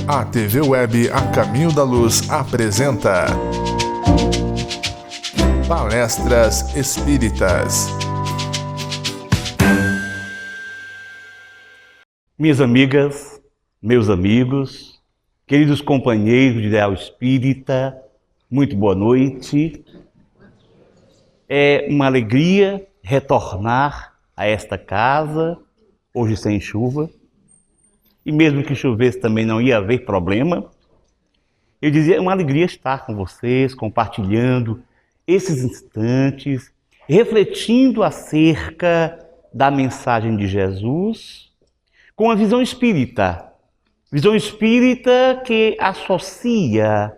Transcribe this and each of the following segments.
A TV Web A Caminho da Luz apresenta Palestras Espíritas. Minhas amigas, meus amigos, queridos companheiros de Ideal Espírita, muito boa noite. É uma alegria retornar a esta casa, hoje sem chuva. E mesmo que chovesse também não ia haver problema. Eu dizia, é uma alegria estar com vocês, compartilhando esses instantes, refletindo acerca da mensagem de Jesus, com a visão espírita que associa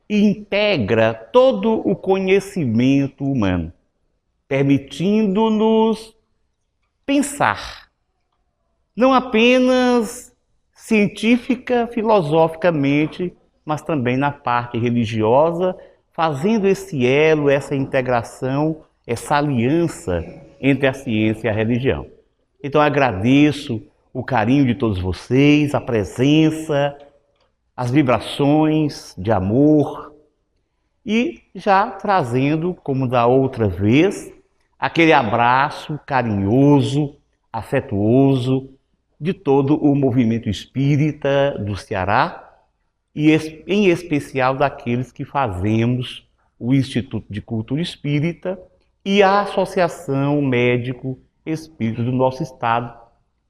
e integra todo o conhecimento humano, permitindo-nos pensar, não apenas científica, filosoficamente, mas também na parte religiosa, fazendo esse elo, essa integração, essa aliança entre a ciência e a religião. Então agradeço o carinho de todos vocês, a presença, as vibrações de amor e já trazendo, como da outra vez, aquele abraço carinhoso, afetuoso de todo o movimento espírita do Ceará e em especial daqueles que fazemos o Instituto de Cultura Espírita e a Associação Médico Espírita do nosso estado,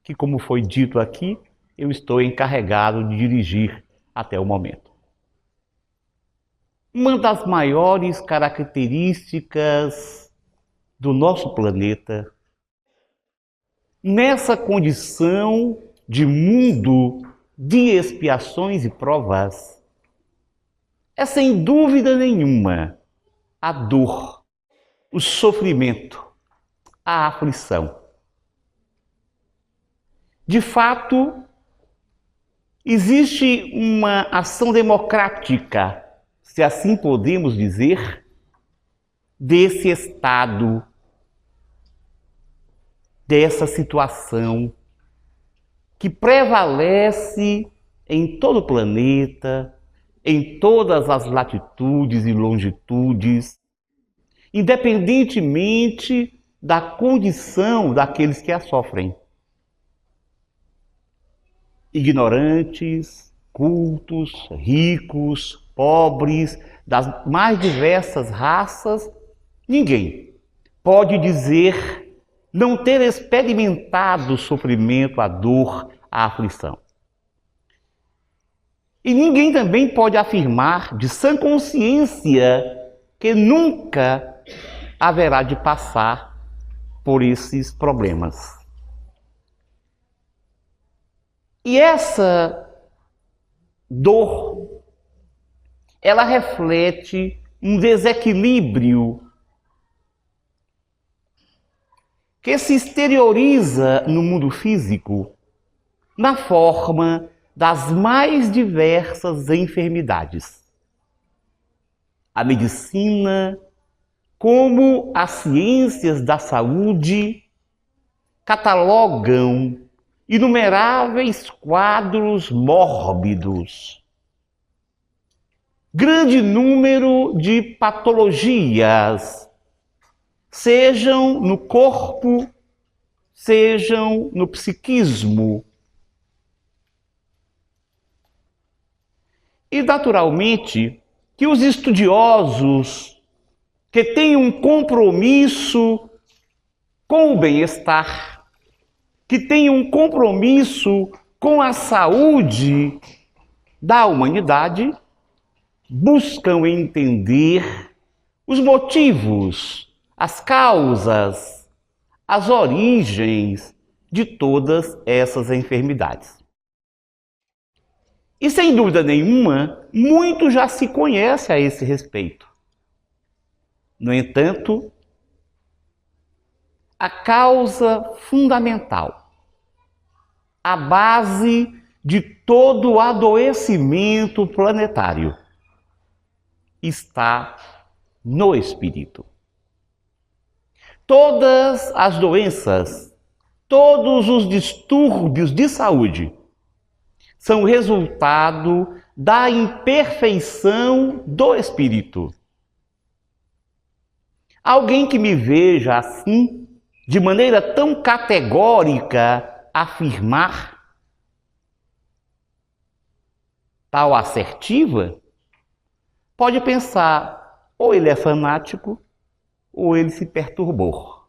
que, como foi dito aqui, eu estou encarregado de dirigir até o momento. Uma das maiores características do nosso planeta, nessa condição de mundo de expiações e provas, é sem dúvida nenhuma a dor, o sofrimento, a aflição. De fato, existe uma ação democrática, se assim podemos dizer, desse estado, dessa situação que prevalece em todo o planeta, em todas as latitudes e longitudes, independentemente da condição daqueles que a sofrem. Ignorantes, cultos, ricos, pobres, das mais diversas raças, ninguém pode dizer não ter experimentado o sofrimento, a dor, a aflição. E ninguém também pode afirmar de sã consciência que nunca haverá de passar por esses problemas. E essa dor, ela reflete um desequilíbrio que se exterioriza no mundo físico na forma das mais diversas enfermidades. A medicina, como as ciências da saúde, catalogam inumeráveis quadros mórbidos, grande número de patologias, sejam no corpo, sejam no psiquismo. E, naturalmente, que os estudiosos que têm um compromisso com o bem-estar, que têm um compromisso com a saúde da humanidade, buscam entender os motivos, as causas, as origens de todas essas enfermidades. E sem dúvida nenhuma, muito já se conhece a esse respeito. No entanto, a causa fundamental, a base de todo o adoecimento planetário, está no espírito. todas as doenças, todos os distúrbios de saúde são resultado da imperfeição do espírito. Alguém que me veja assim, de maneira tão categórica, afirmar tal assertiva, pode pensar, ou ele é fanático, ou ele se perturbou.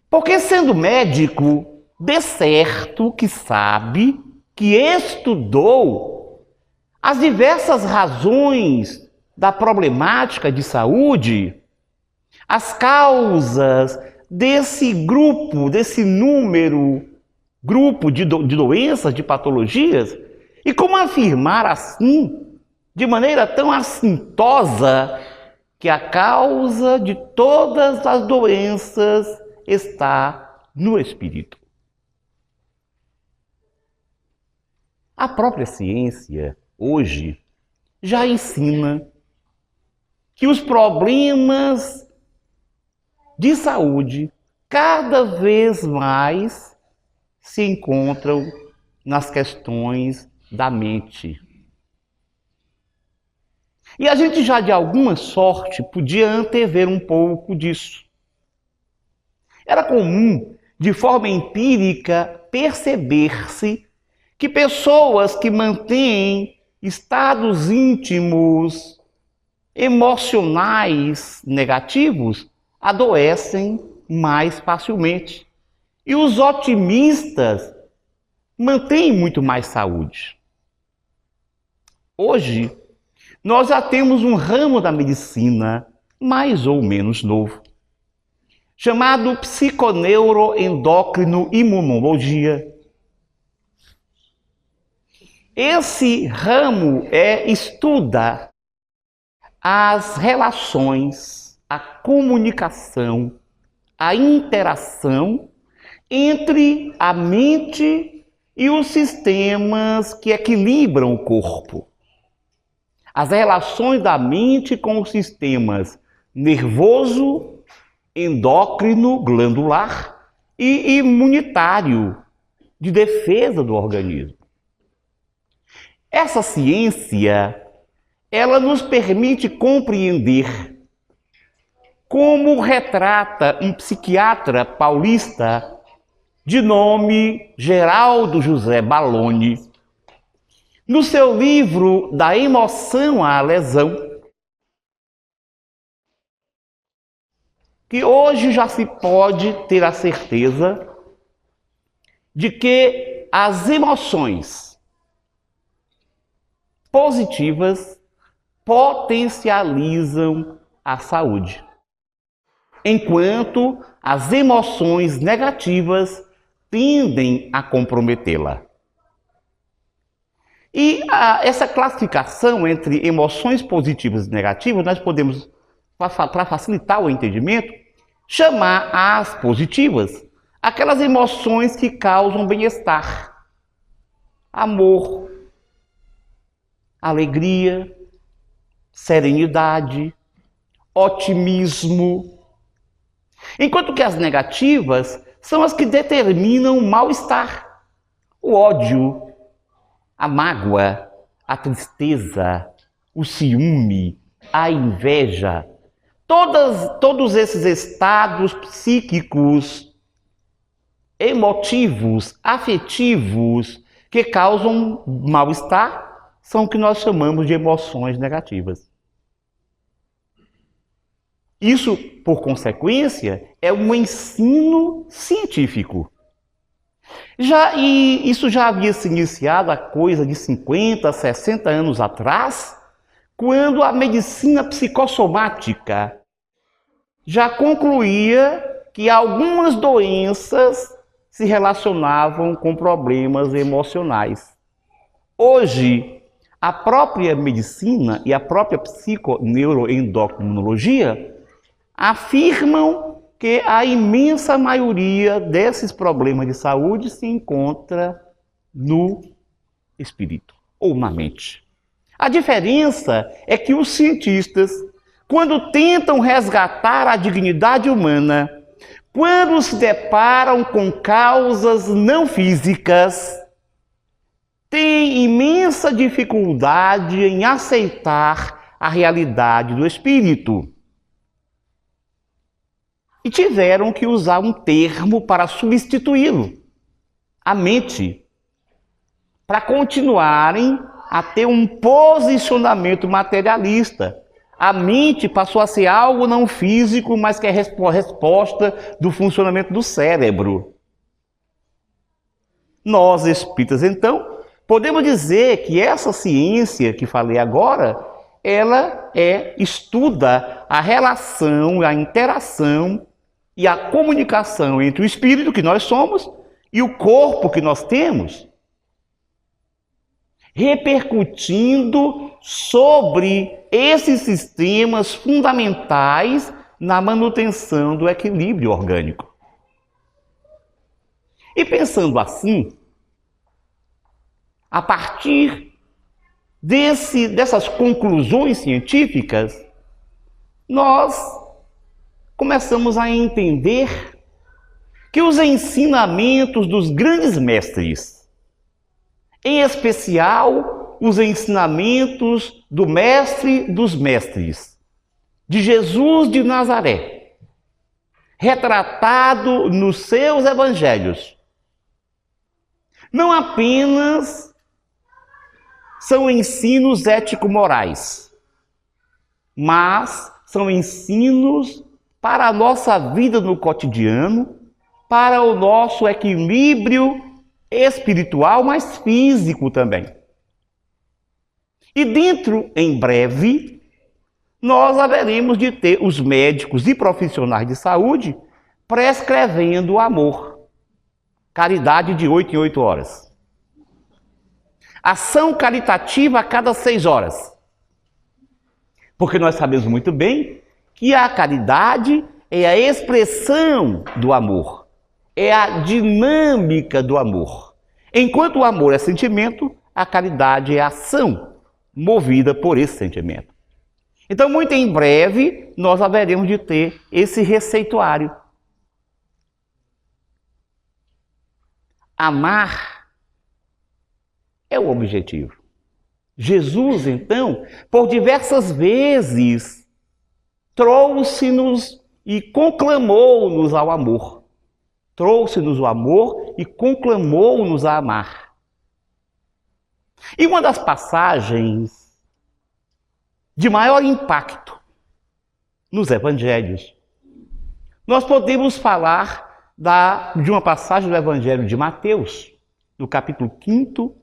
Porque sendo médico, de certo que sabe, que estudou as diversas razões da problemática de saúde, as causas desse grupo, desse grupo de doenças, de patologias, e como afirmar assim, de maneira tão assintosa, que a causa de todas as doenças está no espírito. A própria ciência, hoje, já ensina que os problemas de saúde cada vez mais se encontram nas questões da mente. E a gente já de alguma sorte podia antever um pouco disso. Era comum, de forma empírica, perceber-se que pessoas que mantêm estados íntimos, emocionais negativos, adoecem mais facilmente. E os otimistas mantêm muito mais saúde. Hoje, nós já temos um ramo da medicina mais ou menos novo, chamado psiconeuroendócrino-imunologia. Esse ramo estuda as relações, a comunicação, a interação entre a mente e os sistemas que equilibram o corpo. As relações da mente com os sistemas nervoso, endócrino, glandular e imunitário, de defesa do organismo. Essa ciência, ela nos permite compreender como retrata um psiquiatra paulista de nome Geraldo José Balloni, no seu livro Da Emoção à Lesão, que hoje já se pode ter a certeza de que as emoções positivas potencializam a saúde, enquanto as emoções negativas tendem a comprometê-la. E essa classificação entre emoções positivas e negativas, nós podemos, para facilitar o entendimento, chamar as positivas aquelas emoções que causam bem-estar, amor, alegria, serenidade, otimismo. Enquanto que as negativas são as que determinam o mal-estar, o ódio, a mágoa, a tristeza, o ciúme, a inveja. Todos esses estados psíquicos, emotivos, afetivos, que causam mal-estar, são o que nós chamamos de emoções negativas. Isso, por consequência, é um ensino científico. Isso já havia se iniciado há coisa de 50, 60 anos atrás, quando a medicina psicossomática já concluía que algumas doenças se relacionavam com problemas emocionais. Hoje, a própria medicina e a própria psiconeuroendocrinologia afirmam que a imensa maioria desses problemas de saúde se encontra no espírito ou na mente. A diferença é que os cientistas quando tentam resgatar a dignidade humana, quando se deparam com causas não físicas, têm imensa dificuldade em aceitar a realidade do espírito. E tiveram que usar um termo para substituí-lo, a mente, para continuarem a ter um posicionamento materialista. A mente passou a ser algo não físico, mas que é resposta do funcionamento do cérebro. Nós, espíritas, então, podemos dizer que essa ciência que falei agora, ela estuda a relação, a interação e a comunicação entre o espírito que nós somos e o corpo que nós temos, repercutindo sobre esses sistemas fundamentais na manutenção do equilíbrio orgânico. E pensando assim, a partir dessas conclusões científicas, nós começamos a entender que os ensinamentos dos grandes mestres, em especial os ensinamentos do mestre dos mestres, de Jesus de Nazaré, retratado nos seus evangelhos, não apenas são ensinos ético-morais, mas são ensinos para a nossa vida no cotidiano, para o nosso equilíbrio espiritual, mas físico também. E dentro, em breve, nós haveremos de ter os médicos e profissionais de saúde prescrevendo o amor. Caridade de 8 em 8 horas. Ação caritativa a cada 6 horas. Porque nós sabemos muito bem que a caridade é a expressão do amor. É a dinâmica do amor. Enquanto o amor é sentimento, a caridade é ação movida por esse sentimento. Então, muito em breve, nós haveremos de ter esse receituário. Amar é o objetivo. Jesus, então, por diversas vezes, trouxe-nos e conclamou-nos ao amor. Trouxe-nos o amor e conclamou-nos a amar. E uma das passagens de maior impacto nos evangelhos, nós podemos falar de uma passagem do Evangelho de Mateus, no capítulo 5,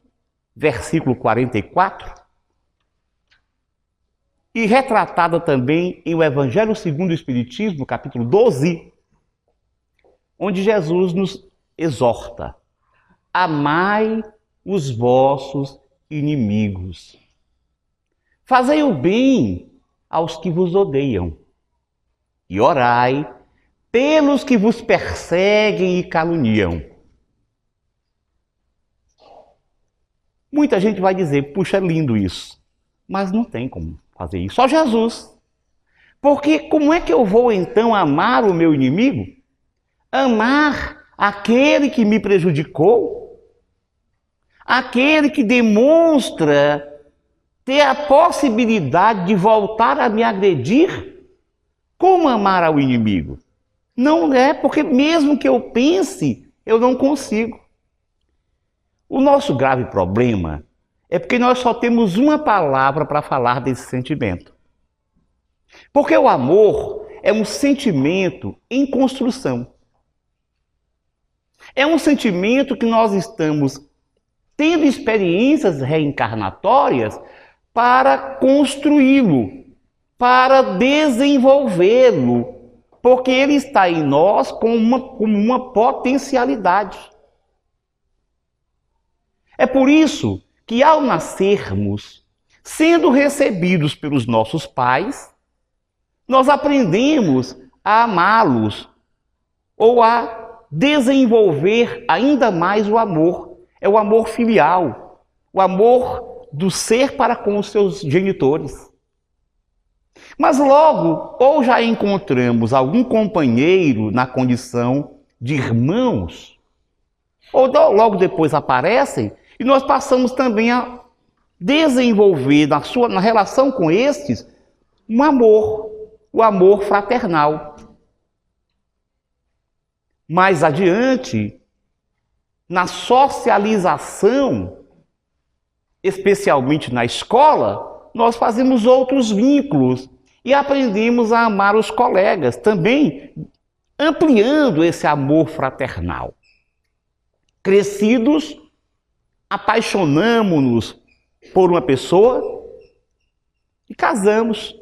versículo 44, e retratada também em o Evangelho segundo o Espiritismo, no capítulo 12, onde Jesus nos exorta: amai os vossos inimigos, fazei o bem aos que vos odeiam, e orai pelos que vos perseguem e caluniam. Muita gente vai dizer: puxa, é lindo isso. Mas não tem como fazer isso. Só Jesus. Porque como é que eu vou então amar o meu inimigo? Amar aquele que me prejudicou? Aquele que demonstra ter a possibilidade de voltar a me agredir? Como amar ao inimigo? Não é, porque mesmo que eu pense, eu não consigo. O nosso grave problema é porque nós só temos uma palavra para falar desse sentimento. Porque o amor é um sentimento em construção. É um sentimento que nós estamos tendo experiências reencarnatórias para construí-lo, para desenvolvê-lo, porque ele está em nós como uma potencialidade. É por isso que ao nascermos, sendo recebidos pelos nossos pais, nós aprendemos a amá-los ou a desenvolver ainda mais o amor. É o amor filial, o amor do ser para com os seus genitores. Mas logo, ou já encontramos algum companheiro na condição de irmãos, ou logo depois aparecem, e nós passamos também a desenvolver na relação com estes um amor, o amor fraternal. Mais adiante, na socialização, especialmente na escola, nós fazemos outros vínculos e aprendemos a amar os colegas, também ampliando esse amor fraternal. Crescidos, apaixonamo-nos por uma pessoa e casamos.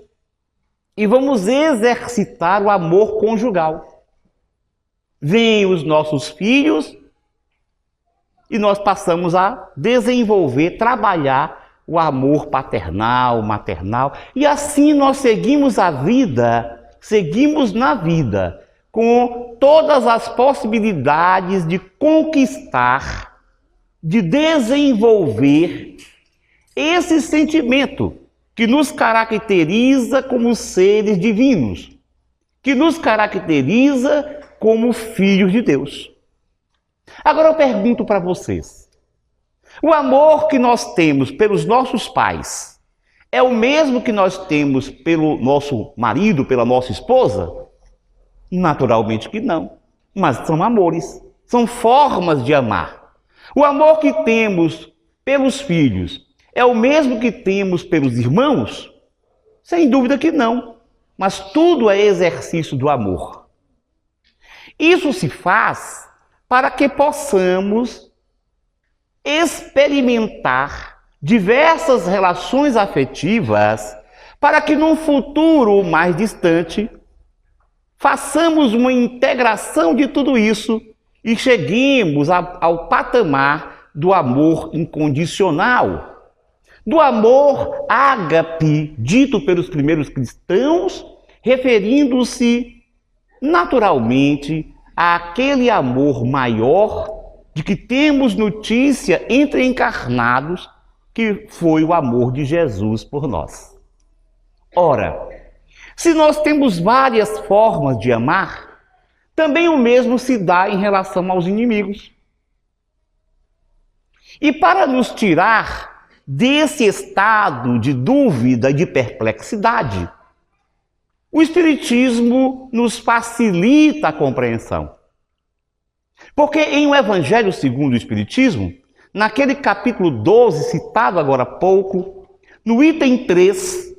E vamos exercitar o amor conjugal. Vêm os nossos filhos e nós passamos a desenvolver, trabalhar o amor paternal, maternal. E assim nós seguimos a vida, seguimos na vida, com todas as possibilidades de conquistar, de desenvolver esse sentimento que nos caracteriza como seres divinos, que nos caracteriza como filhos de Deus. Agora eu pergunto para vocês, o amor que nós temos pelos nossos pais é o mesmo que nós temos pelo nosso marido, pela nossa esposa? Naturalmente que não, mas são amores, são formas de amar. O amor que temos pelos filhos é o mesmo que temos pelos irmãos? Sem dúvida que não, mas tudo é exercício do amor. Isso se faz para que possamos experimentar diversas relações afetivas, para que num futuro mais distante façamos uma integração de tudo isso e cheguemos ao patamar do amor incondicional, do amor ágape, dito pelos primeiros cristãos, referindo-se naturalmente àquele amor maior de que temos notícia entre encarnados, que foi o amor de Jesus por nós. Ora, se nós temos várias formas de amar, também o mesmo se dá em relação aos inimigos. E para nos tirar desse estado de dúvida e de perplexidade, o Espiritismo nos facilita a compreensão. Porque em O Evangelho segundo o Espiritismo, naquele capítulo 12, citado agora há pouco, no item 3,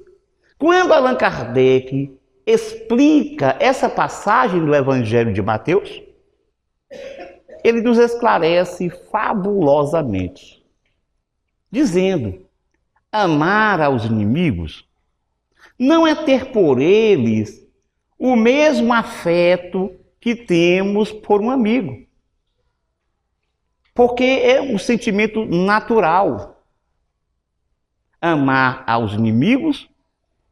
quando Allan Kardec explica essa passagem do Evangelho de Mateus, ele nos esclarece fabulosamente, dizendo: amar aos inimigos não é ter por eles o mesmo afeto que temos por um amigo. Porque é um sentimento natural. Amar aos inimigos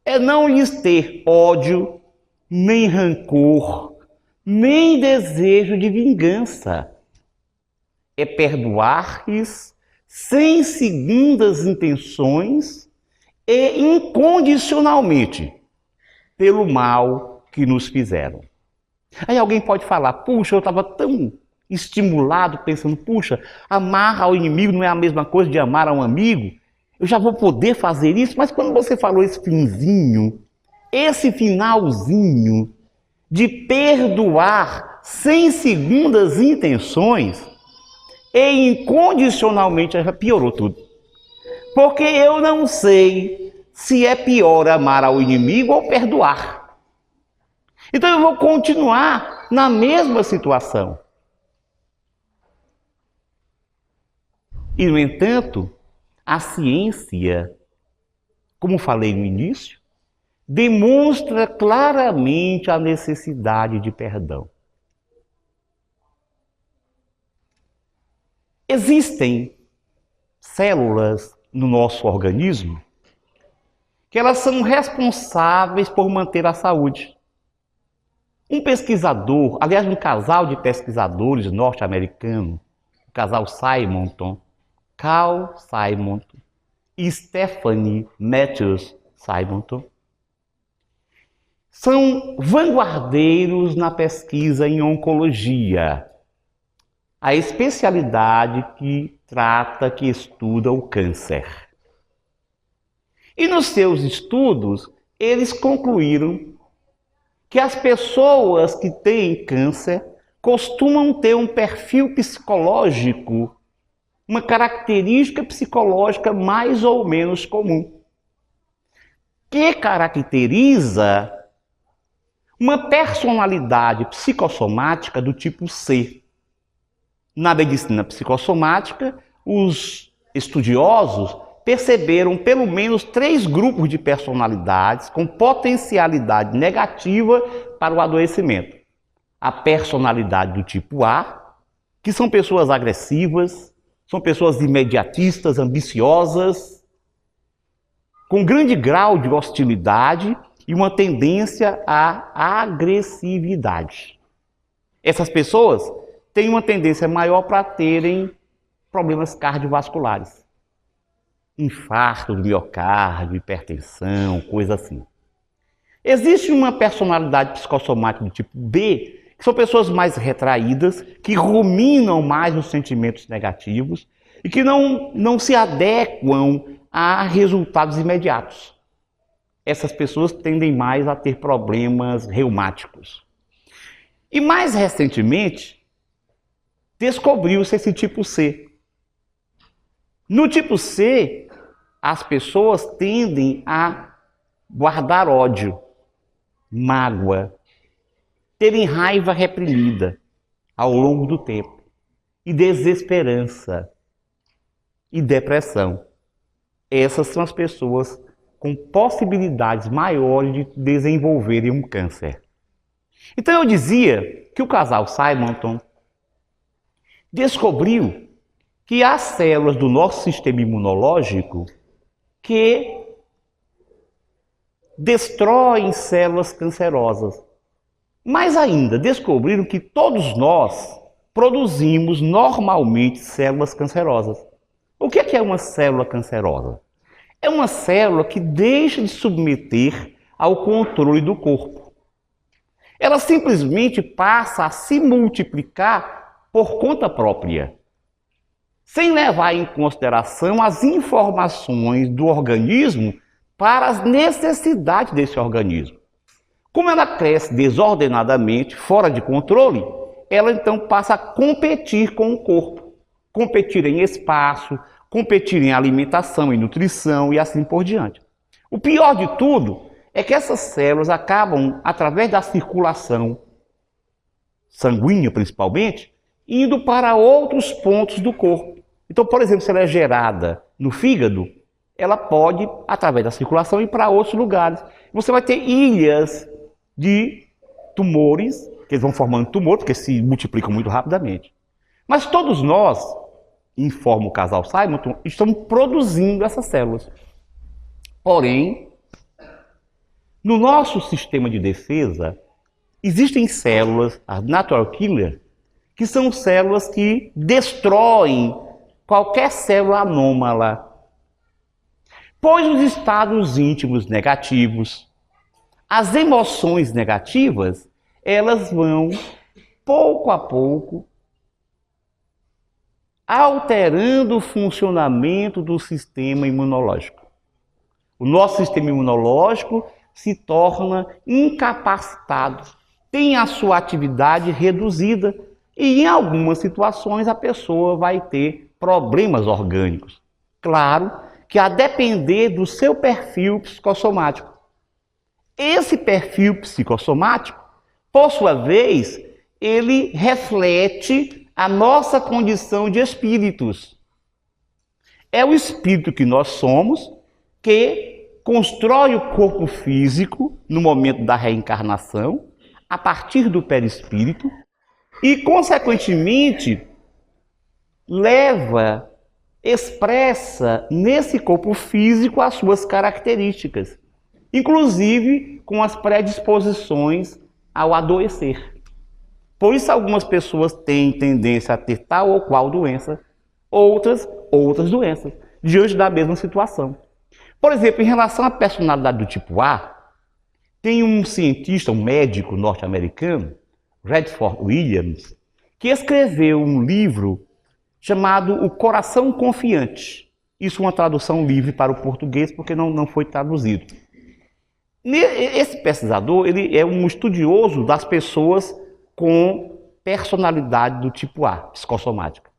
é não lhes ter ódio, nem rancor, nem desejo de vingança. É perdoar-lhes sem segundas intenções e incondicionalmente pelo mal que nos fizeram. Aí alguém pode falar: puxa, eu estava tão estimulado pensando, puxa, amar ao inimigo não é a mesma coisa de amar a um amigo? Eu já vou poder fazer isso? Mas quando você falou esse finzinho, esse finalzinho de perdoar sem segundas intenções e incondicionalmente, já piorou tudo. Porque eu não sei se é pior amar ao inimigo ou perdoar. Então eu vou continuar na mesma situação. E, no entanto, a ciência, como falei no início, demonstra claramente a necessidade de perdão. Existem células no nosso organismo que elas são responsáveis por manter a saúde. Um pesquisador, aliás, um casal de pesquisadores norte-americanos, o casal Simonton, Carl Simonton e Stephanie Matthews Simonton, são vanguardeiros na pesquisa em oncologia, a especialidade que trata, que estuda o câncer. E nos seus estudos, eles concluíram que as pessoas que têm câncer costumam ter um perfil psicológico, uma característica psicológica mais ou menos comum, que caracteriza uma personalidade psicossomática do tipo C. Na medicina psicossomática, os estudiosos perceberam pelo menos 3 grupos de personalidades com potencialidade negativa para o adoecimento. A personalidade do tipo A, que são pessoas agressivas, são pessoas imediatistas, ambiciosas, com grande grau de hostilidade e uma tendência à agressividade. Essas pessoas têm uma tendência maior para terem problemas cardiovasculares. Infarto do miocárdio, hipertensão, coisa assim. Existe uma personalidade psicossomática do tipo B, que são pessoas mais retraídas, que ruminam mais os sentimentos negativos e que não se adequam a resultados imediatos. Essas pessoas tendem mais a ter problemas reumáticos. E mais recentemente, descobriu-se esse tipo C. No tipo C, as pessoas tendem a guardar ódio, mágoa, terem raiva reprimida ao longo do tempo, e desesperança e depressão. Essas são as pessoas com possibilidades maiores de desenvolverem um câncer. Então eu dizia que o casal Simonton descobriu que há células do nosso sistema imunológico que destroem células cancerosas. Mais ainda, descobriram que todos nós produzimos normalmente células cancerosas. O que é uma célula cancerosa? É uma célula que deixa de submeter ao controle do corpo. Ela simplesmente passa a se multiplicar por conta própria, sem levar em consideração as informações do organismo para as necessidades desse organismo. Como ela cresce desordenadamente, fora de controle, ela então passa a competir com o corpo. Competir em espaço, competir em alimentação, em nutrição e assim por diante. O pior de tudo é que essas células acabam, através da circulação sanguínea principalmente, indo para outros pontos do corpo. Então, por exemplo, se ela é gerada no fígado, ela pode, através da circulação, ir para outros lugares. Você vai ter ilhas de tumores, que eles vão formando tumor, porque se multiplicam muito rapidamente. Mas todos nós, informa o casal Simonton, estamos produzindo essas células. Porém, no nosso sistema de defesa, existem células, as natural killer, que são células que destroem qualquer célula anômala. Pois os estados íntimos negativos, as emoções negativas, elas vão, pouco a pouco, alterando o funcionamento do sistema imunológico. O nosso sistema imunológico se torna incapacitado, tem a sua atividade reduzida e, em algumas situações, a pessoa vai ter problemas orgânicos. Claro que a depender do seu perfil psicossomático. Esse perfil psicossomático, por sua vez, ele reflete a nossa condição de espíritos. É o espírito que nós somos que constrói o corpo físico no momento da reencarnação, a partir do perispírito, e, consequentemente, expressa nesse corpo físico as suas características, inclusive com as predisposições ao adoecer. Por isso, algumas pessoas têm tendência a ter tal ou qual doença, outras doenças, diante da mesma situação. Por exemplo, em relação à personalidade do tipo A, Tem um cientista, um médico norte-americano, Redford Williams, que escreveu um livro chamado O Coração Confiante. Isso é uma tradução livre para o português, porque não foi traduzido. Esse pesquisador, ele é um estudioso das pessoas com personalidade do tipo A, psicossomática.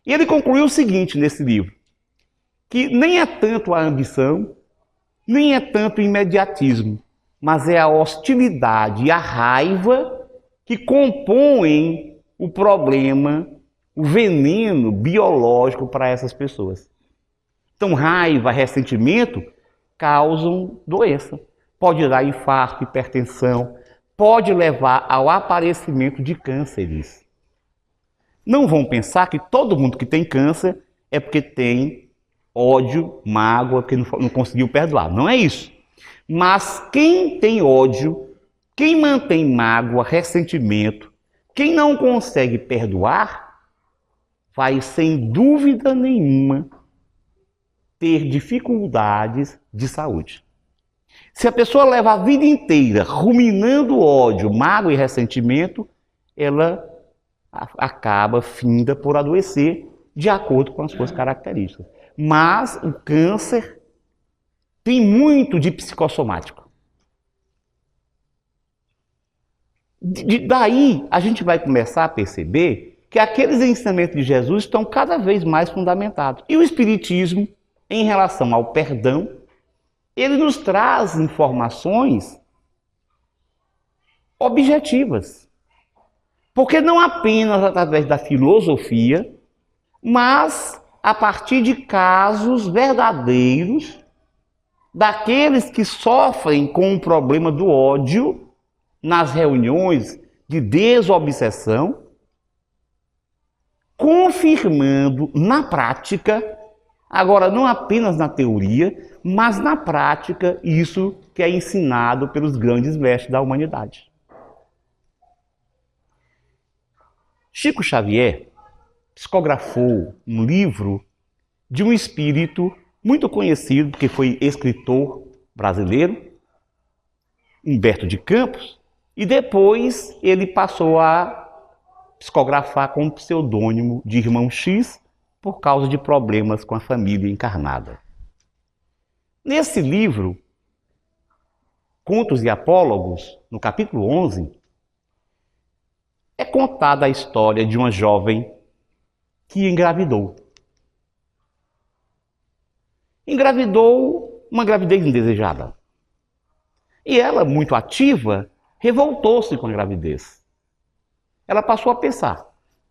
E ele concluiu o seguinte nesse livro, que nem é tanto a ambição, nem é tanto o imediatismo, mas é a hostilidade e a raiva que compõem o problema, o veneno biológico para essas pessoas. Então, raiva, ressentimento causam doença. Pode dar infarto, hipertensão, pode levar ao aparecimento de cânceres. Não vão pensar que todo mundo que tem câncer é porque tem ódio, mágoa, porque não conseguiu perdoar. Não é isso. Mas quem tem ódio, quem mantém mágoa, ressentimento, quem não consegue perdoar, vai sem dúvida nenhuma ter dificuldades de saúde. Se a pessoa leva a vida inteira ruminando ódio, mágoa e ressentimento, ela acaba finda por adoecer de acordo com as suas características. Mas o câncer tem muito de psicossomático. Daí a gente vai começar a perceber que aqueles ensinamentos de Jesus estão cada vez mais fundamentados. E o Espiritismo, em relação ao perdão, ele nos traz informações objetivas. Porque não apenas através da filosofia, mas a partir de casos verdadeiros daqueles que sofrem com o problema do ódio nas reuniões de desobsessão, confirmando na prática, agora não apenas na teoria, mas na prática, isso que é ensinado pelos grandes mestres da humanidade. Chico Xavier psicografou um livro de um espírito muito conhecido, que foi escritor brasileiro, Humberto de Campos, e depois ele passou a psicografar com o pseudônimo de Irmão X por causa de problemas com a família encarnada. Nesse livro, Contos e Apólogos, no capítulo 11, é contada a história de uma jovem que engravidou. Engravidou uma gravidez indesejada. E ela, muito ativa, revoltou-se com a gravidez. Ela passou a pensar,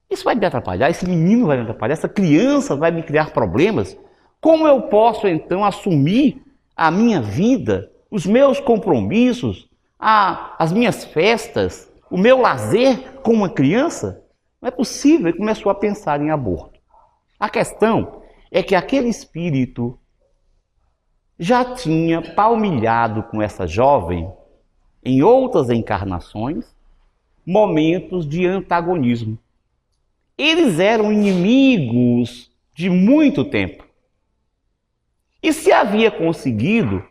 isso vai me atrapalhar, esse menino vai me atrapalhar, essa criança vai me criar problemas. Como eu posso, então, assumir a minha vida, os meus compromissos, as minhas festas, o meu lazer com uma criança? Não é possível. Ele começou a pensar em aborto. A questão é que aquele espírito já tinha palmilhado com essa jovem, em outras encarnações, momentos de antagonismo. Eles eram inimigos de muito tempo. E se havia conseguido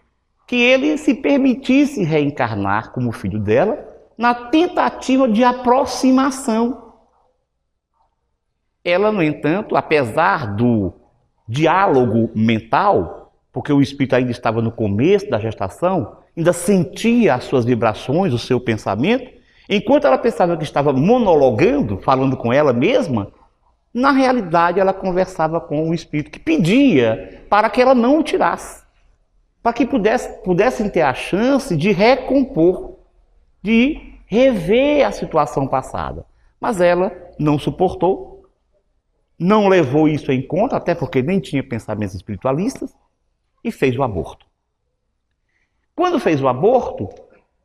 que ele se permitisse reencarnar como filho dela, na tentativa de aproximação. Ela, no entanto, apesar do diálogo mental, porque o espírito ainda estava no começo da gestação, ainda sentia as suas vibrações, o seu pensamento, enquanto ela pensava que estava monologando, falando com ela mesma, na realidade ela conversava com o espírito que pedia para que ela não o tirasse, para que pudessem ter a chance de recompor, de rever a situação passada. Mas ela não suportou, não levou isso em conta, até porque nem tinha pensamentos espiritualistas, e fez o aborto. Quando fez o aborto,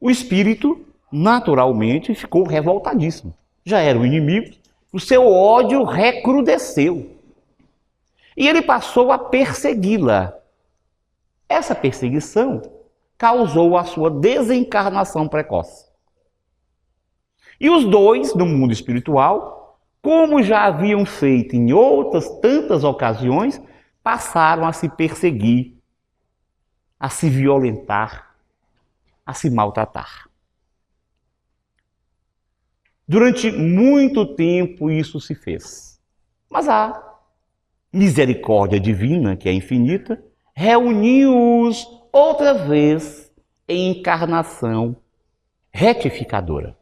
o espírito naturalmente ficou revoltadíssimo. Já eram inimigos, o seu ódio recrudesceu. E ele passou a persegui-la. Essa perseguição causou a sua desencarnação precoce. E os dois, no mundo espiritual, como já haviam feito em outras tantas ocasiões, passaram a se perseguir, a se violentar, a se maltratar. Durante muito tempo isso se fez. Mas a misericórdia divina, que é infinita, reuniu-os outra vez em encarnação retificadora.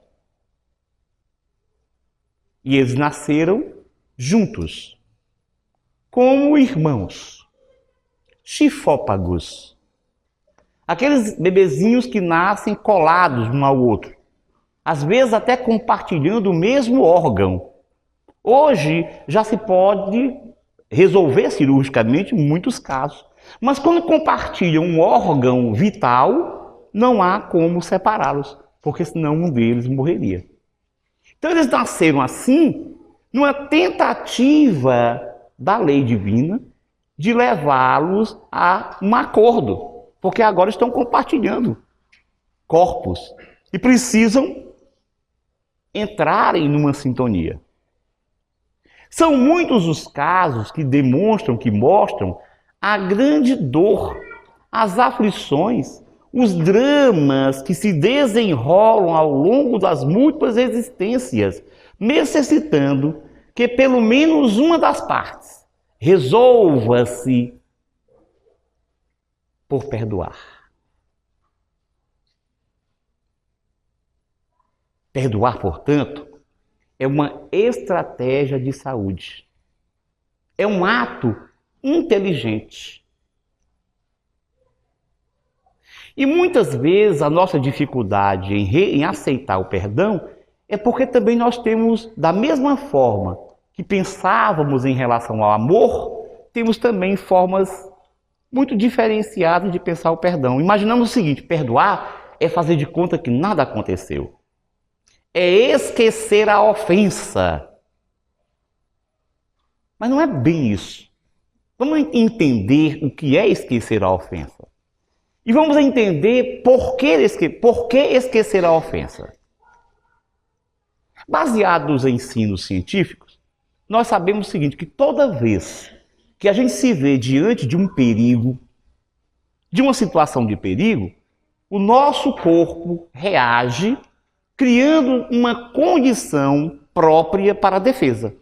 E eles nasceram juntos, como irmãos, chifópagos. Aqueles bebezinhos que nascem colados um ao outro, às vezes até compartilhando o mesmo órgão. Hoje já se pode resolver cirurgicamente muitos casos, mas quando compartilham um órgão vital, não há como separá-los, porque senão um deles morreria. Então eles nasceram assim, numa tentativa da lei divina de levá-los a um acordo, porque agora estão compartilhando corpos e precisam entrarem numa sintonia. São muitos os casos que demonstram, que mostram a grande dor, as aflições, os dramas que se desenrolam ao longo das múltiplas existências, necessitando que pelo menos uma das partes resolva-se por perdoar. Perdoar, portanto, é uma estratégia de saúde. É um ato inteligente. E muitas vezes a nossa dificuldade em aceitar o perdão é porque também nós temos, da mesma forma que pensávamos em relação ao amor, temos também formas muito diferenciadas de pensar o perdão. Imaginamos o seguinte: perdoar é fazer de conta que nada aconteceu. É esquecer a ofensa. Mas não é bem isso. Vamos entender o que é esquecer a ofensa. E vamos entender por que esquecer a ofensa. Baseado nos ensinos científicos, nós sabemos o seguinte, que toda vez que a gente se vê diante de um perigo, de uma situação de perigo, o nosso corpo reage criando uma condição própria para a defesa.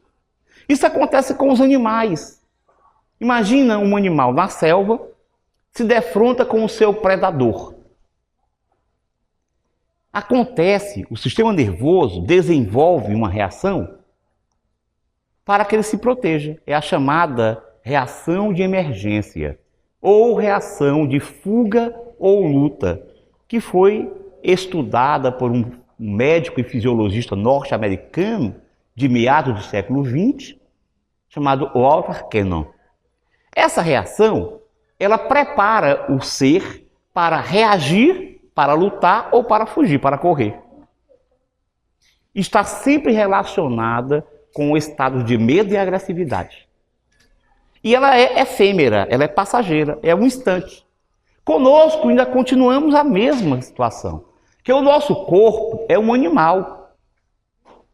Isso acontece com os animais. Imagina um animal na selva se defronta com o seu predador. Acontece, o sistema nervoso desenvolve uma reação para que ele se proteja. É a chamada reação de emergência ou reação de fuga ou luta, que foi estudada por um médico e fisiologista norte-americano de meados do século XX, chamado Walter Cannon. Essa reação, ela prepara o ser para reagir, para lutar ou para fugir, para correr. Está sempre relacionada com o estado de medo e agressividade. E ela é efêmera, ela é passageira, é um instante. Conosco ainda continuamos a mesma situação. Que o nosso corpo é um animal.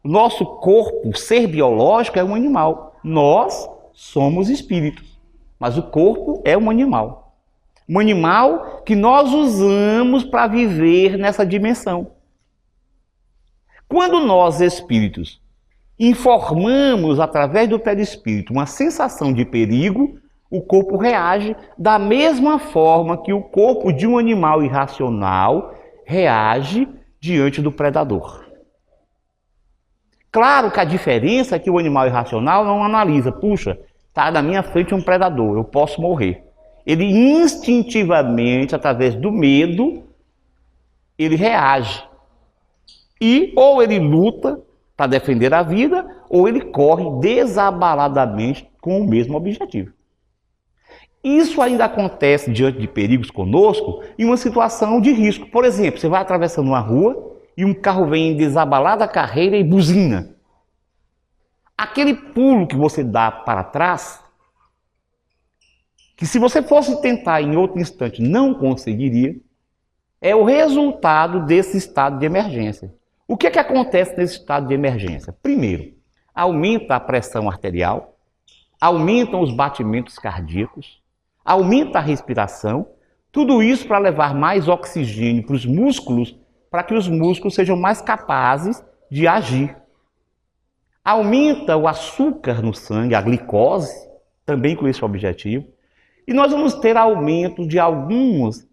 O nosso corpo, o ser biológico, é um animal. Nós somos espíritos, mas o corpo é um animal. Um animal que nós usamos para viver nessa dimensão. Quando nós, espíritos, informamos através do perispírito uma sensação de perigo, o corpo reage da mesma forma que o corpo de um animal irracional reage diante do predador. Claro que a diferença é que o animal irracional não analisa, puxa, está na minha frente um predador, eu posso morrer. Ele instintivamente, através do medo, ele reage. E ou ele luta para defender a vida, ou ele corre desabaladamente com o mesmo objetivo. Isso ainda acontece diante de perigos conosco em uma situação de risco. Por exemplo, você vai atravessando uma rua e um carro vem em desabalada carreira e buzina. Aquele pulo que você dá para trás, que se você fosse tentar em outro instante não conseguiria, é o resultado desse estado de emergência. O que é que acontece nesse estado de emergência? Primeiro, aumenta a pressão arterial, aumentam os batimentos cardíacos, aumenta a respiração, Tudo isso para levar mais oxigênio para os músculos, para que os músculos sejam mais capazes de agir. Aumenta o açúcar no sangue, a glicose, também com esse objetivo. E nós vamos ter aumento de alguns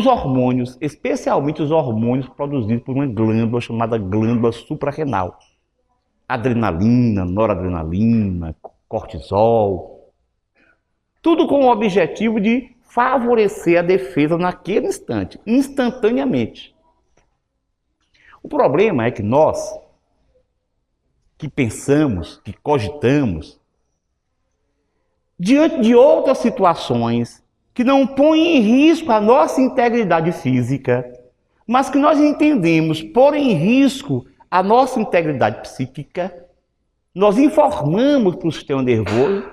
hormônios, especialmente os hormônios produzidos por uma glândula chamada glândula suprarrenal. Adrenalina, noradrenalina, cortisol. Tudo com o objetivo de favorecer a defesa naquele instante, instantaneamente. O problema é que nós, que pensamos, que cogitamos, diante de outras situações que não põem em risco a nossa integridade física, mas que nós entendemos pôr em risco a nossa integridade psíquica, nós informamos para o sistema nervoso,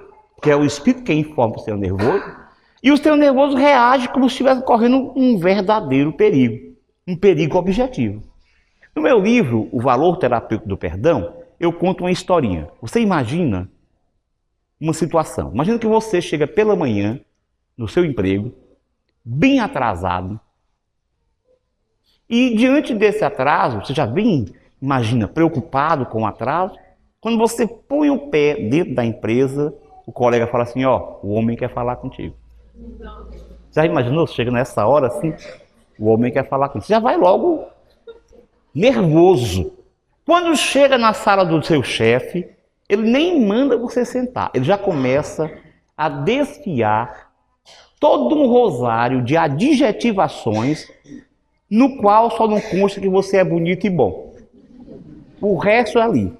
que é o espírito que informa para o sistema nervoso, e o sistema nervoso reage como se estivesse correndo um verdadeiro perigo, um perigo objetivo. No meu livro, O Valor Terapêutico do Perdão, eu conto uma historinha. Você imagina uma situação. Imagina que você chega pela manhã no seu emprego, bem atrasado, e diante desse atraso, você já vem, imagina, preocupado com o atraso, quando você põe o pé dentro da empresa, o colega fala assim, ó, o homem quer falar contigo. Já imaginou? Chega nessa hora assim, o homem quer falar contigo. Você já vai logo nervoso. Quando chega na sala do seu chefe, ele nem manda você sentar. Ele já começa a desfiar todo um rosário de adjetivações no qual só não consta que você é bonito e bom. O resto é ali.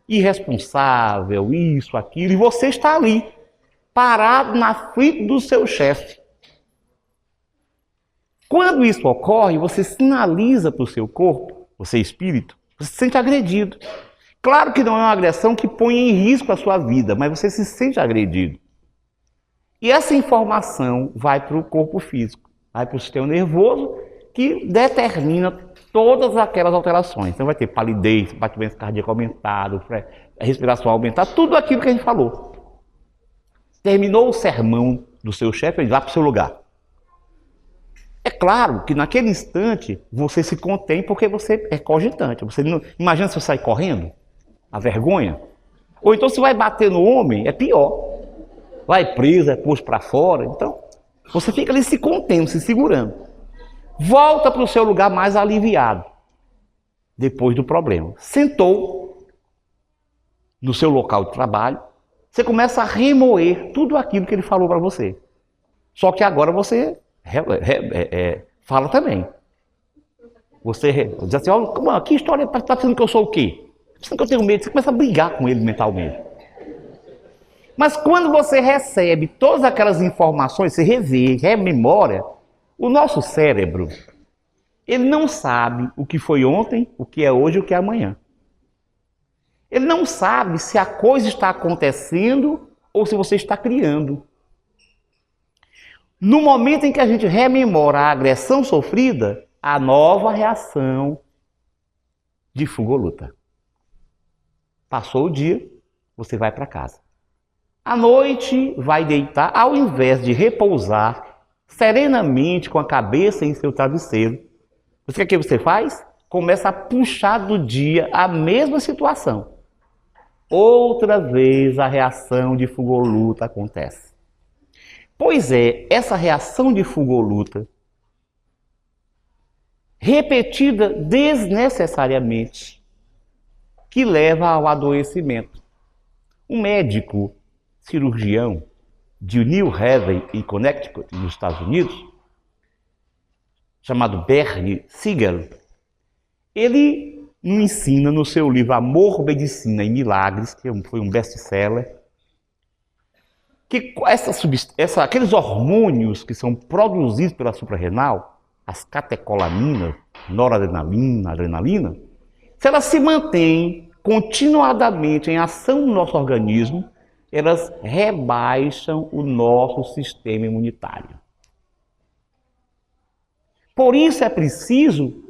Irresponsável, isso, aquilo. E você está ali, parado na frente do seu chefe. Quando isso ocorre, você sinaliza para o seu corpo, você espírito, você se sente agredido. Claro que não é uma agressão que põe em risco a sua vida, mas você se sente agredido. E essa informação vai para o corpo físico, vai para o sistema nervoso, que determina todas aquelas alterações. Então vai ter palidez, batimento cardíaco aumentado, respiração aumentada, tudo aquilo que a gente falou. Terminou o sermão do seu chefe, ele vai para o seu lugar. É claro que naquele instante você se contém porque você é cogitante. Você não... Imagina se você sair correndo, a vergonha. Ou então se vai bater no homem, é pior. Vai preso, é posto para fora. Então, você fica ali se contendo, se segurando. Volta para o seu lugar mais aliviado, depois do problema. Sentou no seu local de trabalho, você começa a remoer tudo aquilo que ele falou para você. Só que agora você fala também. Você diz assim, olha, que história está dizendo que eu sou o quê? Dizendo que eu tenho medo. Você começa a brigar com ele mentalmente. Mas quando você recebe todas aquelas informações, você revê, rememora, o nosso cérebro, ele não sabe o que foi ontem, o que é hoje e o que é amanhã. Ele não sabe se a coisa está acontecendo ou se você está criando. No momento em que a gente rememora a agressão sofrida, a nova reação de fuga ou luta. Passou o dia, você vai para casa. À noite, vai deitar, ao invés de repousar serenamente com a cabeça em seu travesseiro. O que você faz? Começa a puxar do dia a mesma situação. Outra vez a reação de fuga ou luta acontece. Pois é, essa reação de fuga ou luta, repetida desnecessariamente, que leva ao adoecimento. Um médico cirurgião de New Haven, em Connecticut, nos Estados Unidos, chamado Bernie Siegel, ele ensina no seu livro Amor, Medicina e Milagres, que foi um best-seller, que aqueles hormônios que são produzidos pela suprarrenal, as catecolaminas, noradrenalina, adrenalina, se elas se mantêm continuadamente em ação no nosso organismo, elas rebaixam o nosso sistema imunitário. Por isso é preciso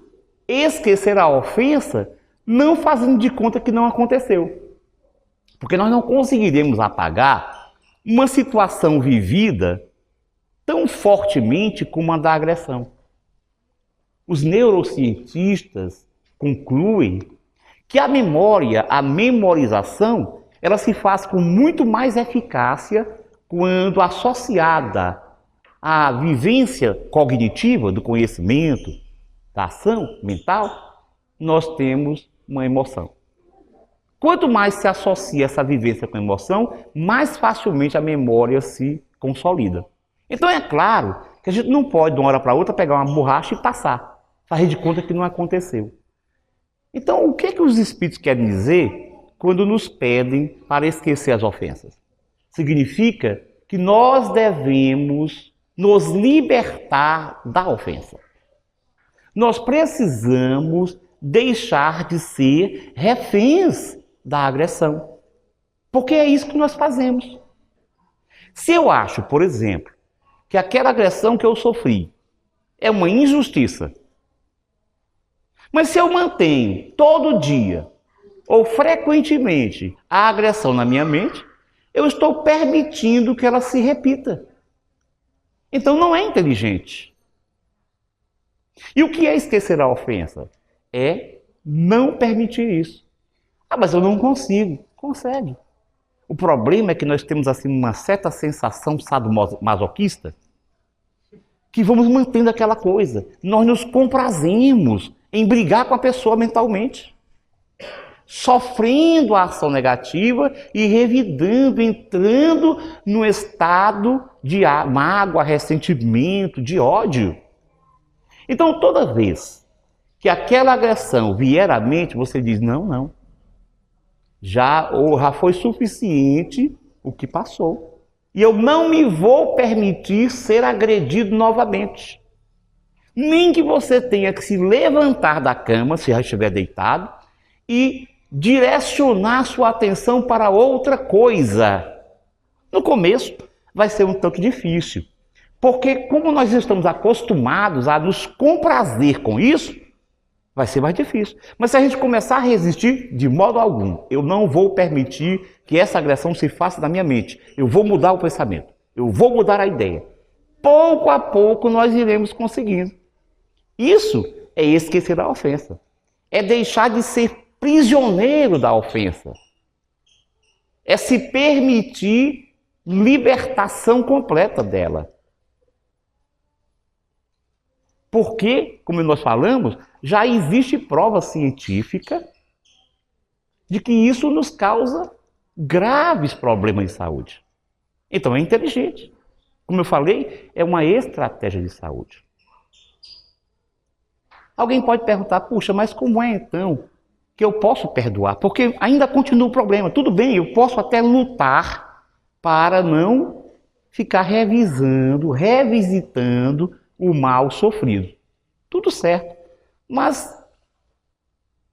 esquecer a ofensa, não fazendo de conta que não aconteceu. Porque nós não conseguiremos apagar uma situação vivida tão fortemente como a da agressão. Os neurocientistas concluem que a memória, a memorização, ela se faz com muito mais eficácia quando associada à vivência cognitiva do conhecimento, da ação mental, nós temos uma emoção. Quanto mais se associa essa vivência com a emoção, mais facilmente a memória se consolida. Então é claro que a gente não pode de uma hora para outra pegar uma borracha e passar, fazer de conta que não aconteceu. Então o que os espíritos querem dizer quando nos pedem para esquecer as ofensas? Significa que nós devemos nos libertar da ofensa. Nós precisamos deixar de ser reféns da agressão. Porque é isso que nós fazemos. Se eu acho, por exemplo, que aquela agressão que eu sofri é uma injustiça, mas se eu mantenho todo dia ou frequentemente a agressão na minha mente, eu estou permitindo que ela se repita. Então não é inteligente. E o que é esquecer a ofensa? É não permitir isso. Ah, mas eu não consigo. Consegue. O problema é que nós temos assim uma certa sensação sadomasoquista que vamos mantendo aquela coisa. Nós nos comprazemos em brigar com a pessoa mentalmente, sofrendo a ação negativa e revidando, entrando no estado de mágoa, ressentimento, de ódio. Então, toda vez que aquela agressão vier à mente, você diz, não. Já foi suficiente o que passou. E eu não me vou permitir ser agredido novamente. Nem que você tenha que se levantar da cama, se já estiver deitado, e direcionar sua atenção para outra coisa. No começo vai ser um tanto difícil. Porque como nós estamos acostumados a nos comprazer com isso, vai ser mais difícil. Mas se a gente começar a resistir, de modo algum, eu não vou permitir que essa agressão se faça na minha mente. Eu vou mudar o pensamento. Eu vou mudar a ideia. Pouco a pouco nós iremos conseguindo. Isso é esquecer a ofensa. É deixar de ser prisioneiro da ofensa. É se permitir libertação completa dela. Porque, como nós falamos, já existe prova científica de que isso nos causa graves problemas de saúde. Então é inteligente. Como eu falei, é uma estratégia de saúde. Alguém pode perguntar, puxa, mas como é então que eu posso perdoar? Porque ainda continua o problema. Tudo bem, eu posso até lutar para não ficar revisitando o mal sofrido. Tudo certo. Mas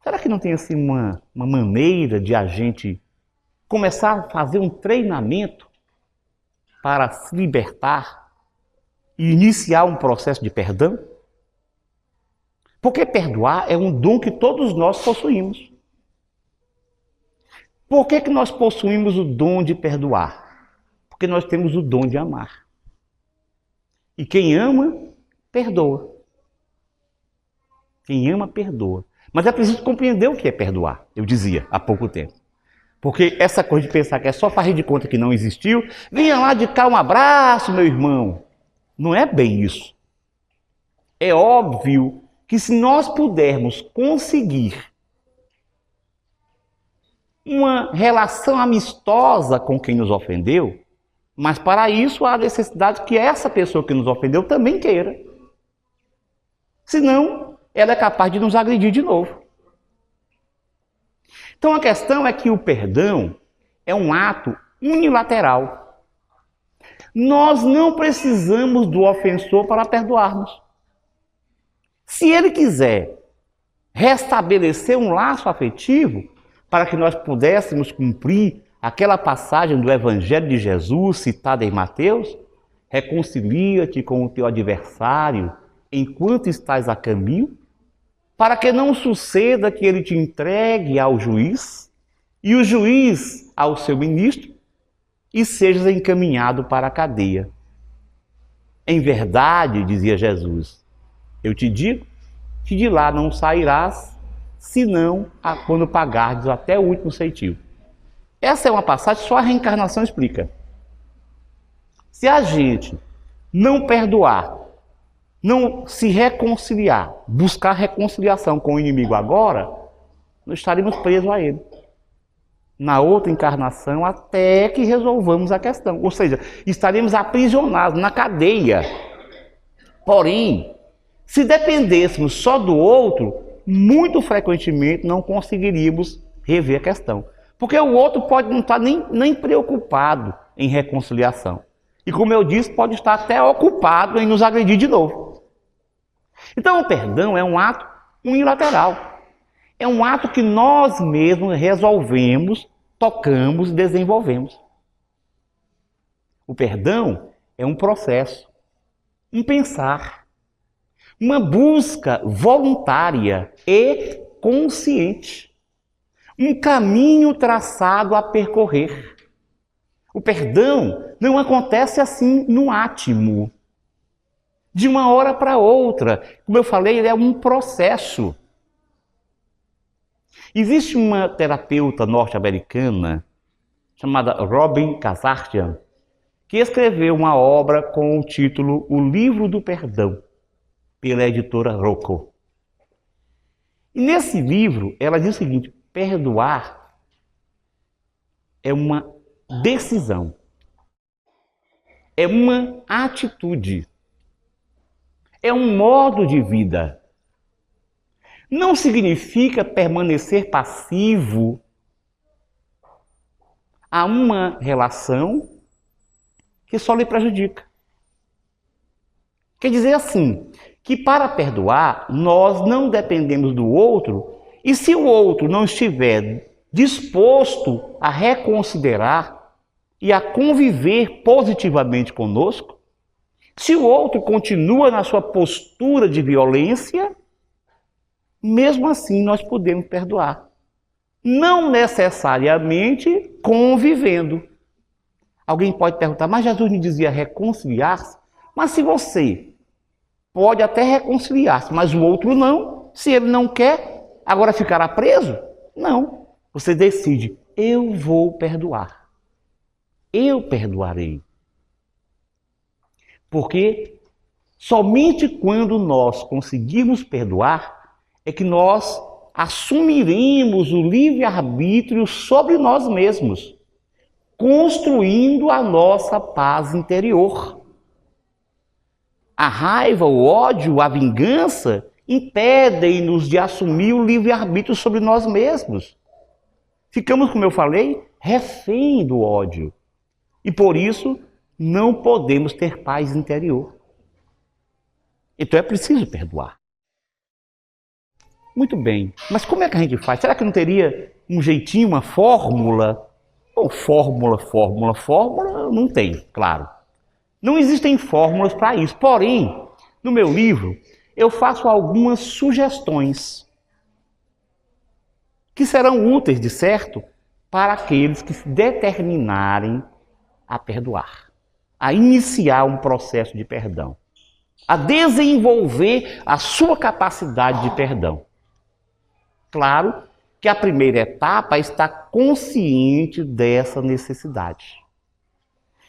será que não tem assim uma maneira de a gente começar a fazer um treinamento para se libertar e iniciar um processo de perdão? Porque perdoar é um dom que todos nós possuímos. Por que nós possuímos o dom de perdoar? Porque nós temos o dom de amar. E quem ama, perdoa. Quem ama, perdoa. Mas é preciso compreender o que é perdoar, eu dizia há pouco tempo. Porque essa coisa de pensar que é só fazer de conta que não existiu, venha lá de cá um abraço, meu irmão. Não é bem isso. É óbvio que se nós pudermos conseguir uma relação amistosa com quem nos ofendeu, mas para isso há necessidade que essa pessoa que nos ofendeu também queira. Senão, ela é capaz de nos agredir de novo. Então a questão é que o perdão é um ato unilateral. Nós não precisamos do ofensor para perdoarmos. Se ele quiser restabelecer um laço afetivo para que nós pudéssemos cumprir aquela passagem do Evangelho de Jesus citada em Mateus, reconcilia-te com o teu adversário enquanto estás a caminho, para que não suceda que ele te entregue ao juiz e o juiz ao seu ministro e sejas encaminhado para a cadeia. Em verdade, dizia Jesus, eu te digo que de lá não sairás, senão quando pagardes até o último centavo. Essa é uma passagem que só a reencarnação explica. Se a gente não perdoar, não se reconciliar, buscar reconciliação com o inimigo agora, nós estaremos presos a ele. Na outra encarnação, até que resolvamos a questão. Ou seja, estaremos aprisionados na cadeia. Porém, se dependêssemos só do outro, muito frequentemente não conseguiríamos rever a questão. Porque o outro pode não estar nem preocupado em reconciliação. E como eu disse, pode estar até ocupado em nos agredir de novo. Então o perdão é um ato unilateral. É um ato que nós mesmos resolvemos, tocamos e desenvolvemos. O perdão é um processo, um pensar, uma busca voluntária e consciente. Um caminho traçado a percorrer. O perdão não acontece assim no átimo, de uma hora para outra. Como eu falei, ele é um processo. Existe uma terapeuta norte-americana chamada Robin Kazarjian, que escreveu uma obra com o título O Livro do Perdão, pela editora Rocco. E nesse livro, ela diz o seguinte: perdoar é uma decisão, é uma atitude, é um modo de vida. Não significa permanecer passivo a uma relação que só lhe prejudica. Quer dizer assim, que para perdoar, nós não dependemos do outro, e se o outro não estiver disposto a reconsiderar e a conviver positivamente conosco, se o outro continua na sua postura de violência, mesmo assim nós podemos perdoar. Não necessariamente convivendo. Alguém pode perguntar, mas Jesus me dizia reconciliar-se? Mas se você pode até reconciliar-se, mas o outro não, se ele não quer, agora ficará preso? Não. Você decide, eu vou perdoar. Eu perdoarei. Porque somente quando nós conseguirmos perdoar é que nós assumiremos o livre-arbítrio sobre nós mesmos, construindo a nossa paz interior. A raiva, o ódio, a vingança impedem-nos de assumir o livre-arbítrio sobre nós mesmos. Ficamos, como eu falei, refém do ódio. E por isso não podemos ter paz interior. Então é preciso perdoar. Muito bem, mas como é que a gente faz? Será que não teria um jeitinho, uma fórmula? Bom, fórmula, não tem, claro. Não existem fórmulas para isso. Porém, no meu livro, eu faço algumas sugestões que serão úteis, de certo, para aqueles que se determinarem a perdoar, a iniciar um processo de perdão, a desenvolver a sua capacidade de perdão. Claro que a primeira etapa é estar consciente dessa necessidade.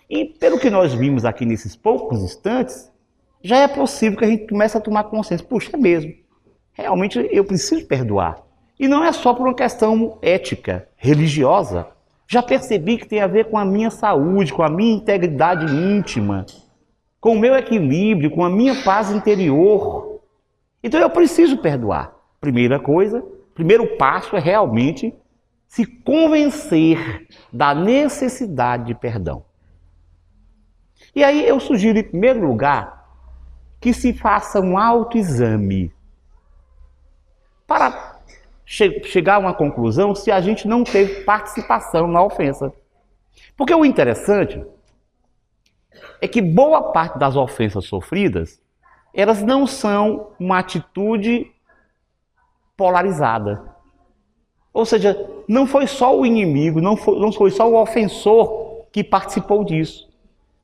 E pelo que nós vimos aqui nesses poucos instantes, já é possível que a gente comece a tomar consciência. Puxa, é mesmo, realmente eu preciso perdoar. E não é só por uma questão ética, religiosa. Já percebi que tem a ver com a minha saúde, com a minha integridade íntima, com o meu equilíbrio, com a minha paz interior. Então eu preciso perdoar. Primeira coisa, primeiro passo é realmente se convencer da necessidade de perdão. E aí eu sugiro, em primeiro lugar, que se faça um autoexame para chegar a uma conclusão se a gente não teve participação na ofensa. Porque o interessante é que boa parte das ofensas sofridas, elas não são uma atitude polarizada. Ou seja, não foi só o inimigo, não foi só o ofensor que participou disso.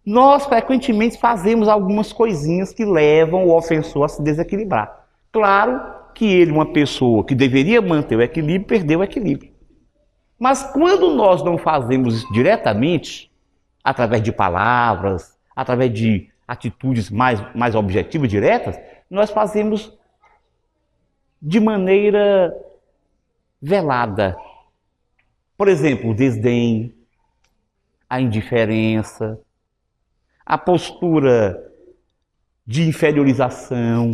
nós frequentemente fazemos algumas coisinhas que levam o ofensor a se desequilibrar. Claro que ele, uma pessoa que deveria manter o equilíbrio, perdeu o equilíbrio. Mas quando nós não fazemos isso diretamente, através de palavras, através de atitudes mais objetivas, diretas, nós fazemos de maneira velada. Por exemplo, o desdém, a indiferença, a postura de inferiorização,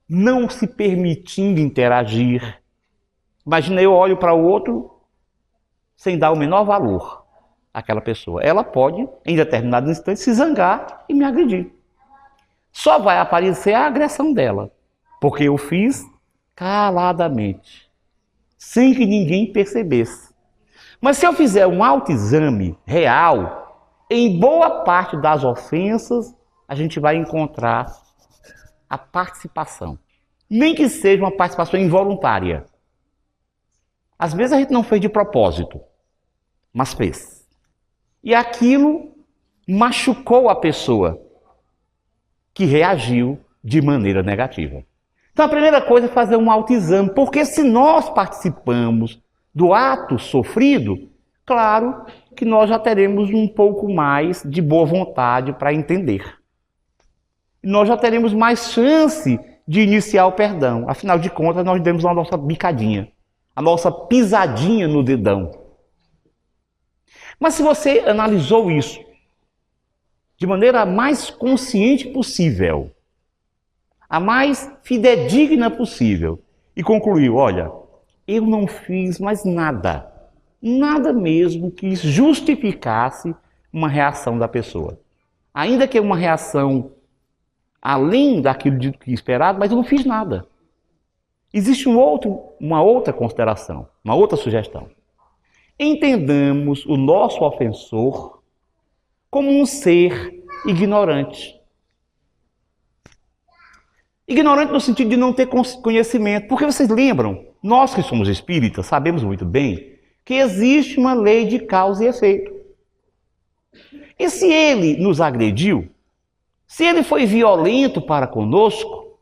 não se permitindo interagir. Imagina, eu olho para o outro sem dar o menor valor àquela pessoa. Ela pode, em determinado instante, se zangar e me agredir. Só vai aparecer a agressão dela, porque eu fiz caladamente, sem que ninguém percebesse. Mas se eu fizer um autoexame real, em boa parte das ofensas, a gente vai encontrar a participação. Nem que seja uma participação involuntária. Às vezes a gente não fez de propósito, mas fez. E aquilo machucou a pessoa que reagiu de maneira negativa. Então a primeira coisa é fazer um autoexame, porque se nós participamos do ato sofrido, claro que nós já teremos um pouco mais de boa vontade para entender. Nós já teremos mais chance de iniciar o perdão. Afinal de contas, nós demos a nossa bicadinha, a nossa pisadinha no dedão. Mas se você analisou isso de maneira a mais consciente possível, a mais fidedigna possível, e concluiu, olha, eu não fiz mais nada, nada mesmo que justificasse uma reação da pessoa. Ainda que uma reação além daquilo que esperado, mas eu não fiz nada. Existe uma outra consideração, uma outra sugestão. Entendamos o nosso ofensor como um ser ignorante. Ignorante no sentido de não ter conhecimento. Porque vocês lembram, nós que somos espíritas sabemos muito bem que existe uma lei de causa e efeito. E se ele nos agrediu, se ele foi violento para conosco,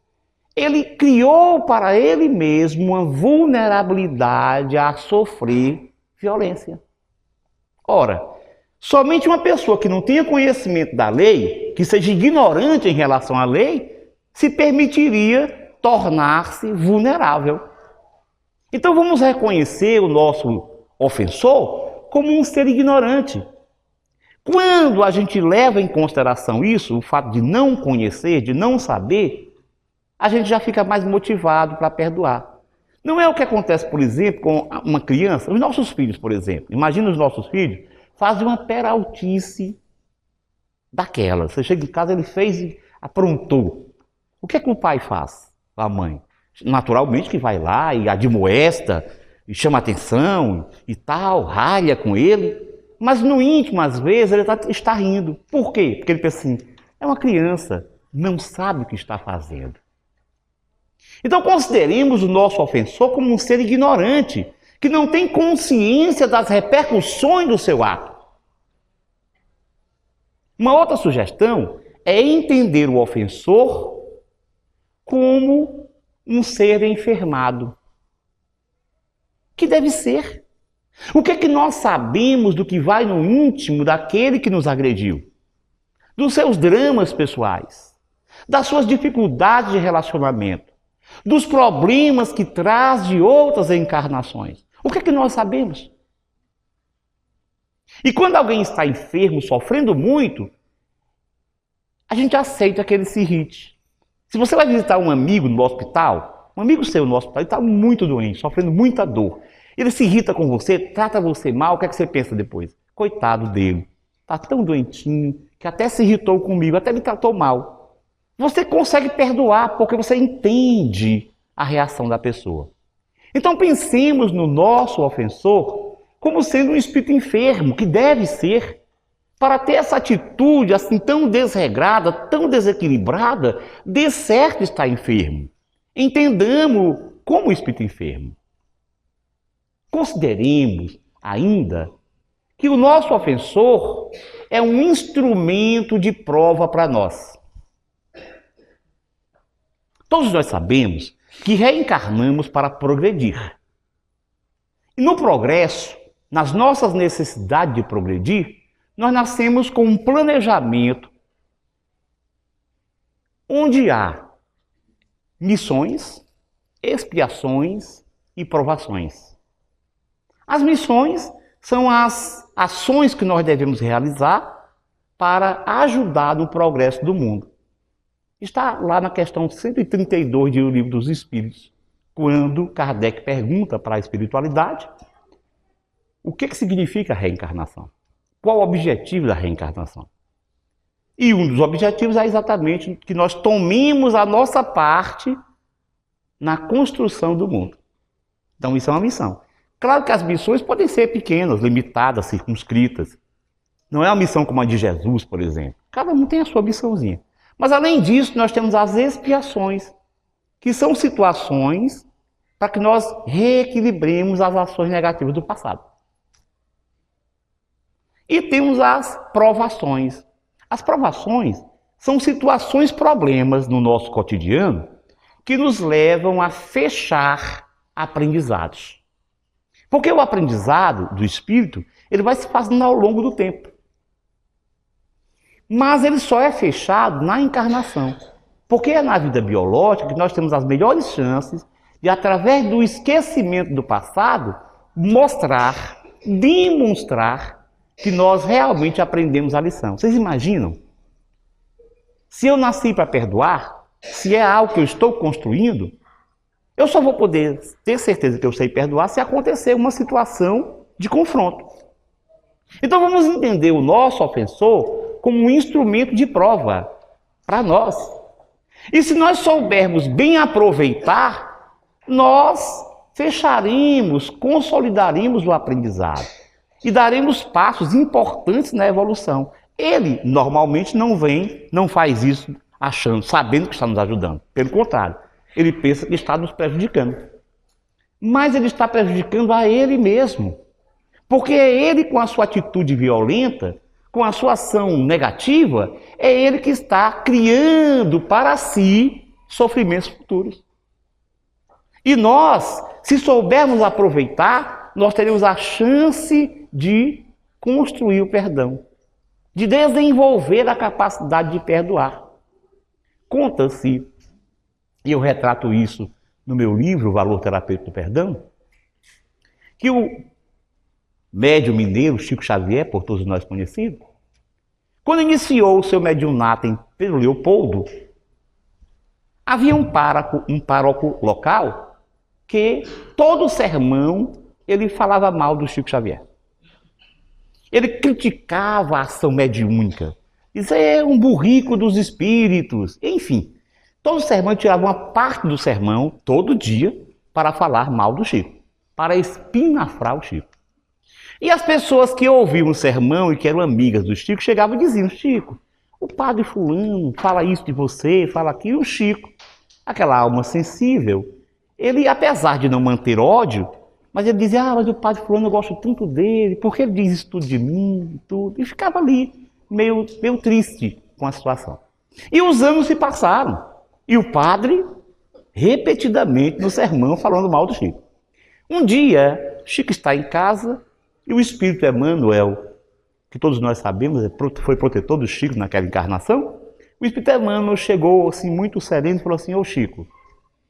ele criou para ele mesmo uma vulnerabilidade a sofrer violência. Ora, somente uma pessoa que não tenha conhecimento da lei, que seja ignorante em relação à lei, se permitiria tornar-se vulnerável. Então vamos reconhecer o nosso ofensor como um ser ignorante. Quando a gente leva em consideração isso, o fato de não conhecer, de não saber, a gente já fica mais motivado para perdoar. Não é o que acontece, por exemplo, com uma criança, os nossos filhos, por exemplo. Imagina os nossos filhos fazem uma peraltice daquela. Você chega em casa, ele fez e aprontou. O que é que o pai faz? A mãe? Naturalmente que vai lá e admoesta, e chama atenção e tal, ralha com ele. Mas no íntimo, às vezes, ele está rindo. Por quê? Porque ele pensa assim, é uma criança, não sabe o que está fazendo. Então consideremos o nosso ofensor como um ser ignorante, que não tem consciência das repercussões do seu ato. Uma outra sugestão é entender o ofensor como um ser enfermado. Que deve ser. O que é que nós sabemos do que vai no íntimo daquele que nos agrediu? Dos seus dramas pessoais, das suas dificuldades de relacionamento, dos problemas que traz de outras encarnações. O que é que nós sabemos? E quando alguém está enfermo, sofrendo muito, a gente aceita que ele se irrite. Se você vai visitar um amigo no hospital, um amigo seu no hospital, ele está muito doente, sofrendo muita dor. Ele se irrita com você, trata você mal, o que é que você pensa depois? Coitado dele, está tão doentinho, que até se irritou comigo, até me tratou mal. Você consegue perdoar, porque você entende a reação da pessoa. Então pensemos no nosso ofensor como sendo um espírito enfermo, que deve ser, para ter essa atitude assim tão desregrada, tão desequilibrada, de certo está enfermo. Entendamos como o espírito enfermo. Consideremos ainda que o nosso ofensor é um instrumento de prova para nós. Todos nós sabemos que reencarnamos para progredir. E no progresso, nas nossas necessidades de progredir, nós nascemos com um planejamento onde há missões, expiações e provações. As missões são as ações que nós devemos realizar para ajudar no progresso do mundo. Está lá na questão 132 do Livro dos Espíritos, quando Kardec pergunta para a espiritualidade o que significa a reencarnação. Qual o objetivo da reencarnação? E um dos objetivos é exatamente que nós tomemos a nossa parte na construção do mundo. Então isso é uma missão. Claro que as missões podem ser pequenas, limitadas, circunscritas. Não é uma missão como a de Jesus, por exemplo. Cada um tem a sua missãozinha. Mas além disso, nós temos as expiações, que são situações para que nós reequilibremos as ações negativas do passado. E temos as provações. As provações são situações, problemas no nosso cotidiano que nos levam a fechar aprendizados. Porque o aprendizado do espírito, ele vai se fazendo ao longo do tempo. Mas ele só é fechado na encarnação. Porque é na vida biológica que nós temos as melhores chances de, através do esquecimento do passado, mostrar, demonstrar que nós realmente aprendemos a lição. Vocês imaginam? Se eu nasci para perdoar, se é algo que eu estou construindo, eu só vou poder ter certeza que eu sei perdoar se acontecer uma situação de confronto. Então vamos entender o nosso ofensor como um instrumento de prova para nós. E se nós soubermos bem aproveitar, nós fecharemos, consolidaremos o aprendizado e daremos passos importantes na evolução. Ele normalmente não faz isso sabendo que está nos ajudando. Pelo contrário, ele pensa que está nos prejudicando. Mas ele está prejudicando a ele mesmo. Porque é ele, com a sua atitude violenta, com a sua ação negativa, é ele que está criando para si sofrimentos futuros. E nós, se soubermos aproveitar, nós teremos a chance de construir o perdão, de desenvolver a capacidade de perdoar. Conta-se, e eu retrato isso no meu livro, O Valor Terapêutico do Perdão, que o médium mineiro Chico Xavier, por todos nós conhecido, quando iniciou o seu mediunato em Pedro Leopoldo, havia um pároco local que todo sermão ele falava mal do Chico Xavier. Ele criticava a ação mediúnica. Isso é um burrico dos espíritos. Enfim, todo sermão tirava uma parte do sermão, todo dia, para falar mal do Chico, para espinafrar o Chico. E as pessoas que ouviam o sermão e que eram amigas do Chico, chegavam e diziam: Chico, o padre fulano fala isso de você, fala aquilo. E o Chico, aquela alma sensível, ele, apesar de não manter ódio, mas ele dizia: mas o padre fulano, eu gosto tanto dele, por que ele diz isso tudo de mim? E tudo? E ficava ali, meio triste com a situação. E os anos se passaram. E o padre, repetidamente no sermão, falando mal do Chico. Um dia, Chico está em casa e o espírito Emmanuel, que todos nós sabemos, foi protetor do Chico naquela encarnação, o espírito Emmanuel chegou assim, muito sereno e falou assim: ô Chico,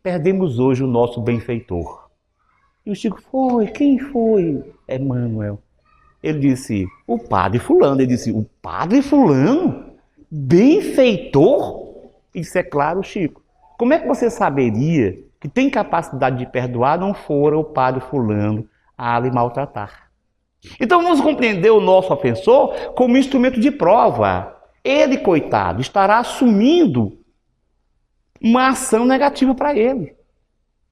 perdemos hoje o nosso benfeitor. E o Chico: quem foi, Emmanuel? Ele disse: o padre fulano. Ele disse: o padre fulano? Benfeitor? Isso é claro, Chico. Como é que você saberia que tem capacidade de perdoar não fora o padre fulano a lhe maltratar? Então vamos compreender o nosso ofensor como instrumento de prova. Ele, coitado, estará assumindo uma ação negativa para ele.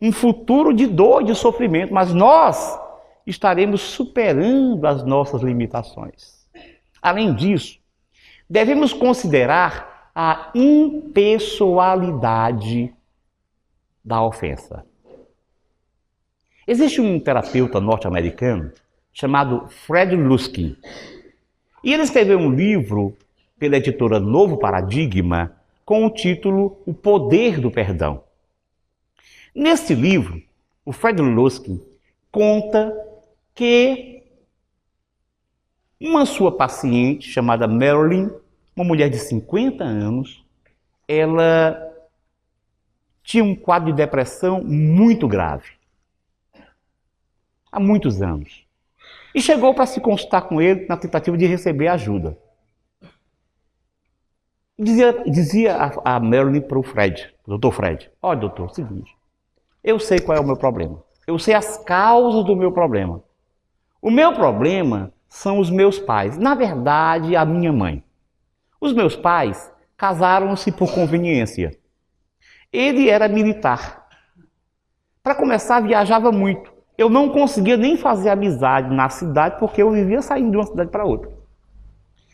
Um futuro de dor e de sofrimento. Mas nós estaremos superando as nossas limitações. Além disso, devemos considerar a impessoalidade da ofensa. Existe um terapeuta norte-americano chamado Fred Luskin. E ele escreveu um livro pela editora Novo Paradigma com o título O Poder do Perdão. Neste livro, o Fred Luskin conta que uma sua paciente, chamada Marilyn, uma mulher de 50 anos, ela tinha um quadro de depressão muito grave, há muitos anos. E chegou para se consultar com ele na tentativa de receber ajuda. Dizia a Marilyn para o Fred, o doutor Fred: olha, doutor, é o seguinte, eu sei qual é o meu problema. Eu sei as causas do meu problema. O meu problema são os meus pais. Na verdade, a minha mãe. Os meus pais casaram-se por conveniência. Ele era militar. Para começar, viajava muito. Eu não conseguia nem fazer amizade na cidade porque eu vivia saindo de uma cidade para outra.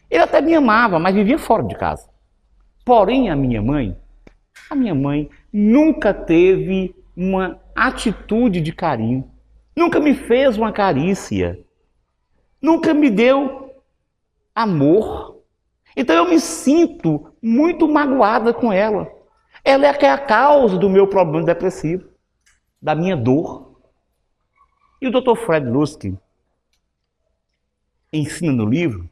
Ele até me amava, mas vivia fora de casa. Porém, a minha mãe nunca teve uma atitude de carinho, nunca me fez uma carícia, nunca me deu amor. Então eu me sinto muito magoada com ela. Ela é que é a causa do meu problema depressivo, da minha dor. E o Dr. Fred Luskin ensina no livro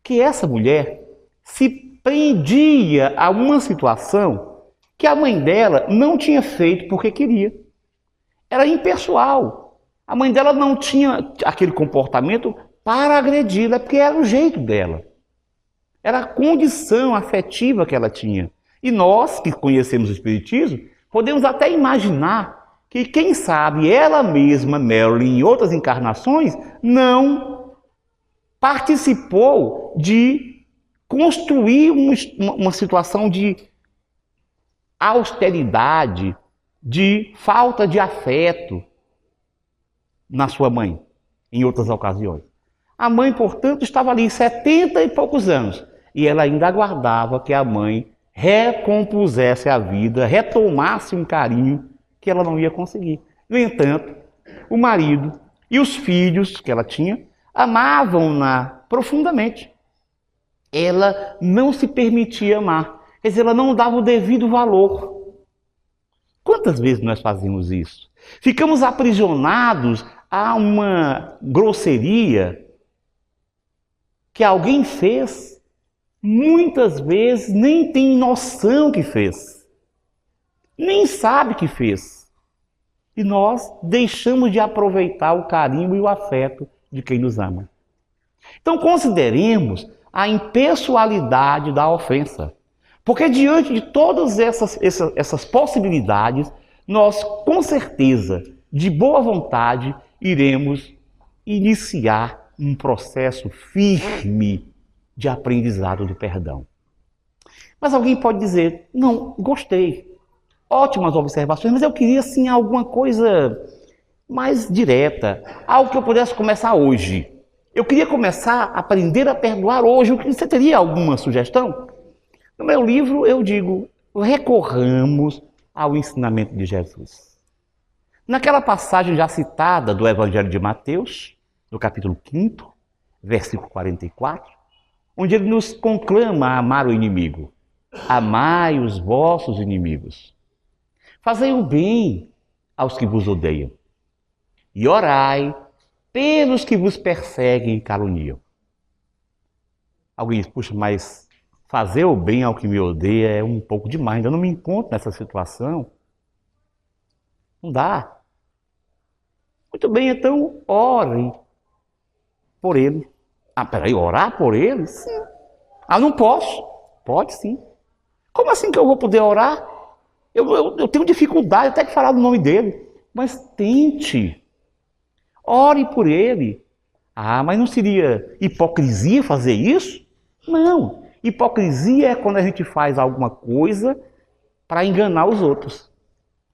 que essa mulher se prendia a uma situação que a mãe dela não tinha feito porque queria. Era impessoal. A mãe dela não tinha aquele comportamento para agredi-la, porque era o jeito dela. Era a condição afetiva que ela tinha. E nós, que conhecemos o Espiritismo, podemos até imaginar que, quem sabe, ela mesma, Marilyn, em outras encarnações, não participou de construir uma situação de austeridade, de falta de afeto na sua mãe, em outras ocasiões. A mãe, portanto, estava ali 70 e poucos anos, e ela ainda aguardava que a mãe recompusesse a vida, retomasse um carinho que ela não ia conseguir. No entanto, o marido e os filhos que ela tinha amavam-na profundamente. Ela não se permitia amar, quer dizer, ela não dava o devido valor. Quantas vezes nós fazemos isso? Ficamos aprisionados a uma grosseria que alguém fez, muitas vezes nem tem noção que fez, nem sabe que fez. E nós deixamos de aproveitar o carinho e o afeto de quem nos ama. Então consideremos a impessoalidade da ofensa. Porque diante de todas essas possibilidades, nós, com certeza, de boa vontade, iremos iniciar um processo firme de aprendizado do perdão. Mas alguém pode dizer: não, gostei, ótimas observações, mas eu queria sim alguma coisa mais direta, algo que eu pudesse começar hoje. Eu queria começar a aprender a perdoar hoje. Você teria alguma sugestão? No meu livro eu digo: recorramos ao ensinamento de Jesus. Naquela passagem já citada do Evangelho de Mateus, no capítulo 5º, versículo 44, onde ele nos conclama a amar o inimigo. Amai os vossos inimigos. Fazei o bem aos que vos odeiam. E orai pelos que vos perseguem e caluniam. Alguém diz: puxa, mas fazer o bem ao que me odeia é um pouco demais, ainda não me encontro nessa situação. Não dá. Muito bem, então ore por ele. Ah, peraí, orar por ele? Sim. Ah, não posso. Pode sim. Como assim que eu vou poder orar? Eu tenho dificuldade até de falar o nome dele. Mas tente. Ore por ele. Ah, mas não seria hipocrisia fazer isso? Não. Hipocrisia é quando a gente faz alguma coisa para enganar os outros.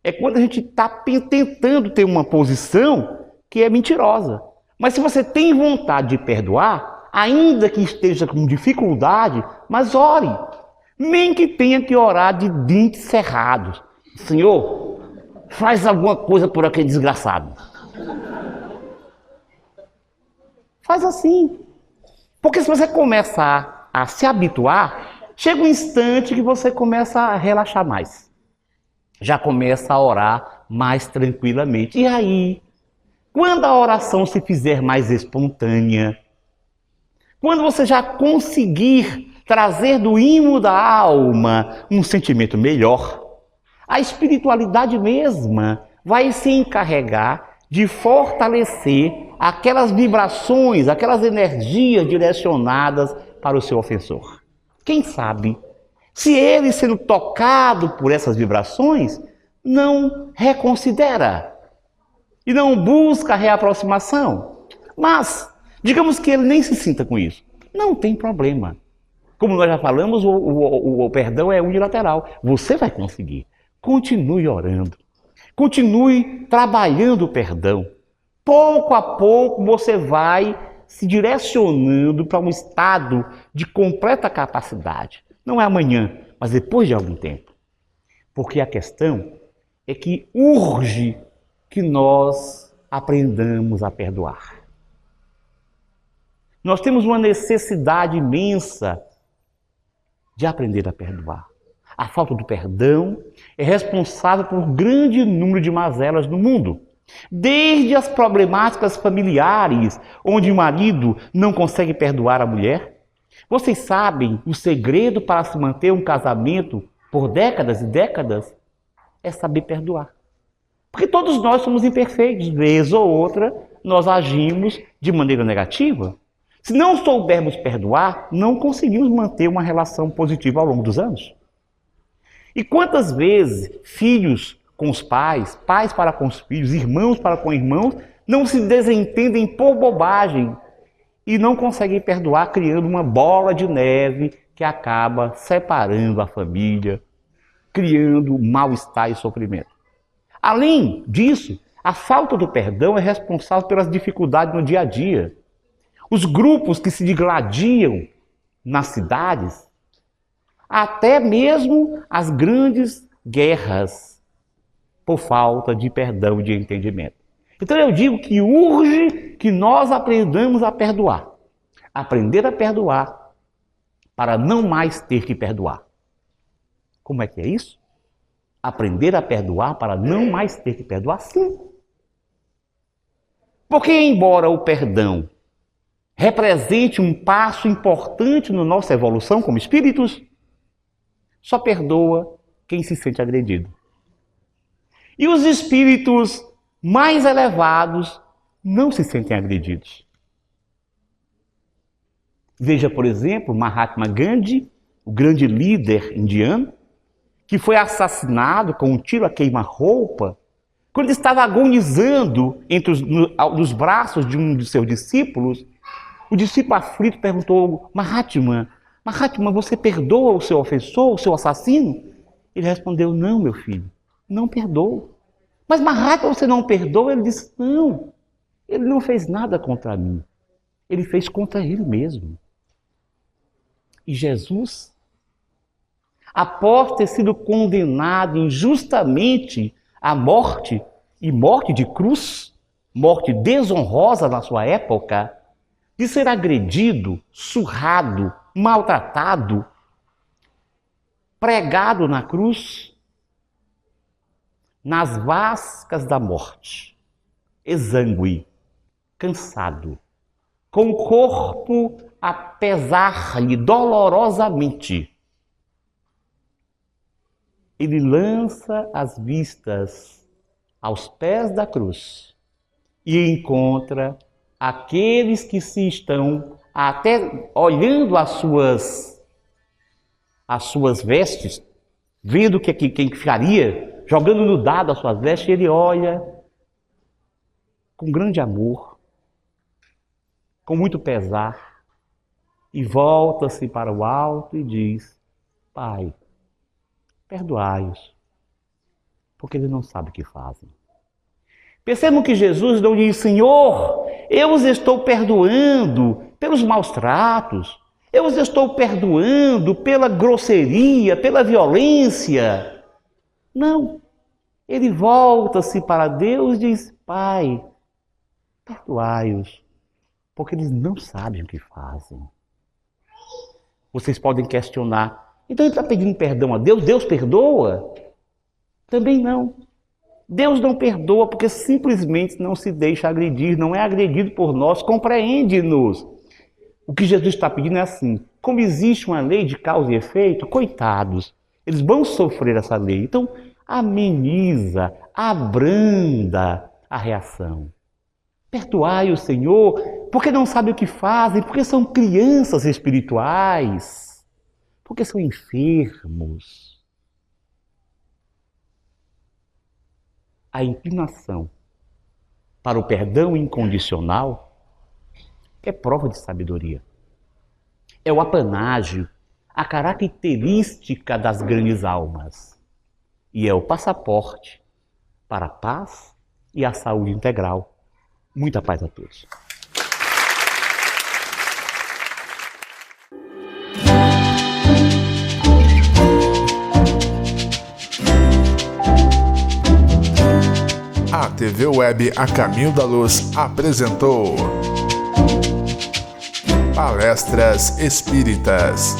É quando a gente está tentando ter uma posição que é mentirosa. Mas se você tem vontade de perdoar, ainda que esteja com dificuldade, mas ore. Nem que tenha que orar de dentes cerrados. Senhor, faz alguma coisa por aquele desgraçado. Faz assim. Porque se você começar a se habituar, chega um instante que você começa a relaxar mais. Já começa a orar mais tranquilamente. E aí, quando a oração se fizer mais espontânea, quando você já conseguir trazer do íntimo da alma um sentimento melhor, a espiritualidade mesma vai se encarregar de fortalecer aquelas vibrações, aquelas energias direcionadas para o seu ofensor. Quem sabe, se ele, sendo tocado por essas vibrações, não reconsidera e não busca a reaproximação. Mas, digamos que ele nem se sinta com isso. Não tem problema. Como nós já falamos, o perdão é unilateral. Você vai conseguir. Continue orando. Continue trabalhando o perdão. Pouco a pouco você vai se direcionando para um estado de completa capacidade. Não é amanhã, mas depois de algum tempo. Porque a questão é que urge que nós aprendamos a perdoar. Nós temos uma necessidade imensa de aprender a perdoar. A falta do perdão é responsável por um grande número de mazelas no mundo. Desde as problemáticas familiares, onde o marido não consegue perdoar a mulher. Vocês sabem, o segredo para se manter um casamento por décadas e décadas é saber perdoar. Porque todos nós somos imperfeitos, vez ou outra, nós agimos de maneira negativa. Se não soubermos perdoar, não conseguimos manter uma relação positiva ao longo dos anos. E quantas vezes filhos com os pais, pais para com os filhos, irmãos para com irmãos, não se desentendem por bobagem e não conseguem perdoar, criando uma bola de neve que acaba separando a família, criando mal-estar e sofrimento. Além disso, a falta do perdão é responsável pelas dificuldades no dia a dia. Os grupos que se digladiam nas cidades, até mesmo as grandes guerras, por falta de perdão e de entendimento. Então eu digo que urge que nós aprendamos a perdoar. Aprender a perdoar para não mais ter que perdoar. Como é que é isso? Aprender a perdoar para não mais ter que perdoar? Sim. Porque embora o perdão represente um passo importante na nossa evolução como espíritos, só perdoa quem se sente agredido. E os espíritos mais elevados não se sentem agredidos. Veja, por exemplo, Mahatma Gandhi, o grande líder indiano, que foi assassinado com um tiro a queima-roupa, quando estava agonizando nos braços de um de seus discípulos. O discípulo aflito perguntou: Mahatma, você perdoa o seu ofensor, o seu assassino? Ele respondeu: não, meu filho, não perdoo. Mas Mahatma, você não perdoa? Ele disse: não, ele não fez nada contra mim. Ele fez contra ele mesmo. E Jesus, após ter sido condenado injustamente à morte, e morte de cruz, morte desonrosa na sua época, de ser agredido, surrado, maltratado, pregado na cruz, nas vascas da morte, exangue, cansado, com o corpo a pesar-lhe dolorosamente. Ele lança as vistas aos pés da cruz e encontra aqueles que se estão até olhando as suas vestes, vendo quem ficaria, jogando no dado as suas vestes, ele olha com grande amor, com muito pesar, e volta-se para o alto e diz: Pai, perdoai-os, porque eles não sabem o que fazem. Percebam que Jesus não diz: Senhor, eu os estou perdoando pelos maus tratos, eu os estou perdoando pela grosseria, pela violência. Não. Ele volta-se para Deus e diz: Pai, perdoai-os, Porque eles não sabem o que fazem. Vocês podem questionar, então ele está pedindo perdão a Deus? Deus perdoa? Também não. Deus não perdoa porque simplesmente não se deixa agredir, não é agredido por nós, compreende-nos. O que Jesus está pedindo é assim, como existe uma lei de causa e efeito, coitados, eles vão sofrer essa lei. Então, ameniza, abranda a reação. Perdoai o Senhor, porque não sabem o que fazem, porque são crianças espirituais, porque são enfermos. A inclinação para o perdão incondicional é prova de sabedoria. É o apanágio, a característica das grandes almas. E é o passaporte para a paz e a saúde integral. Muita paz a todos. A TV Web A Caminho da Luz apresentou Palestras Espíritas.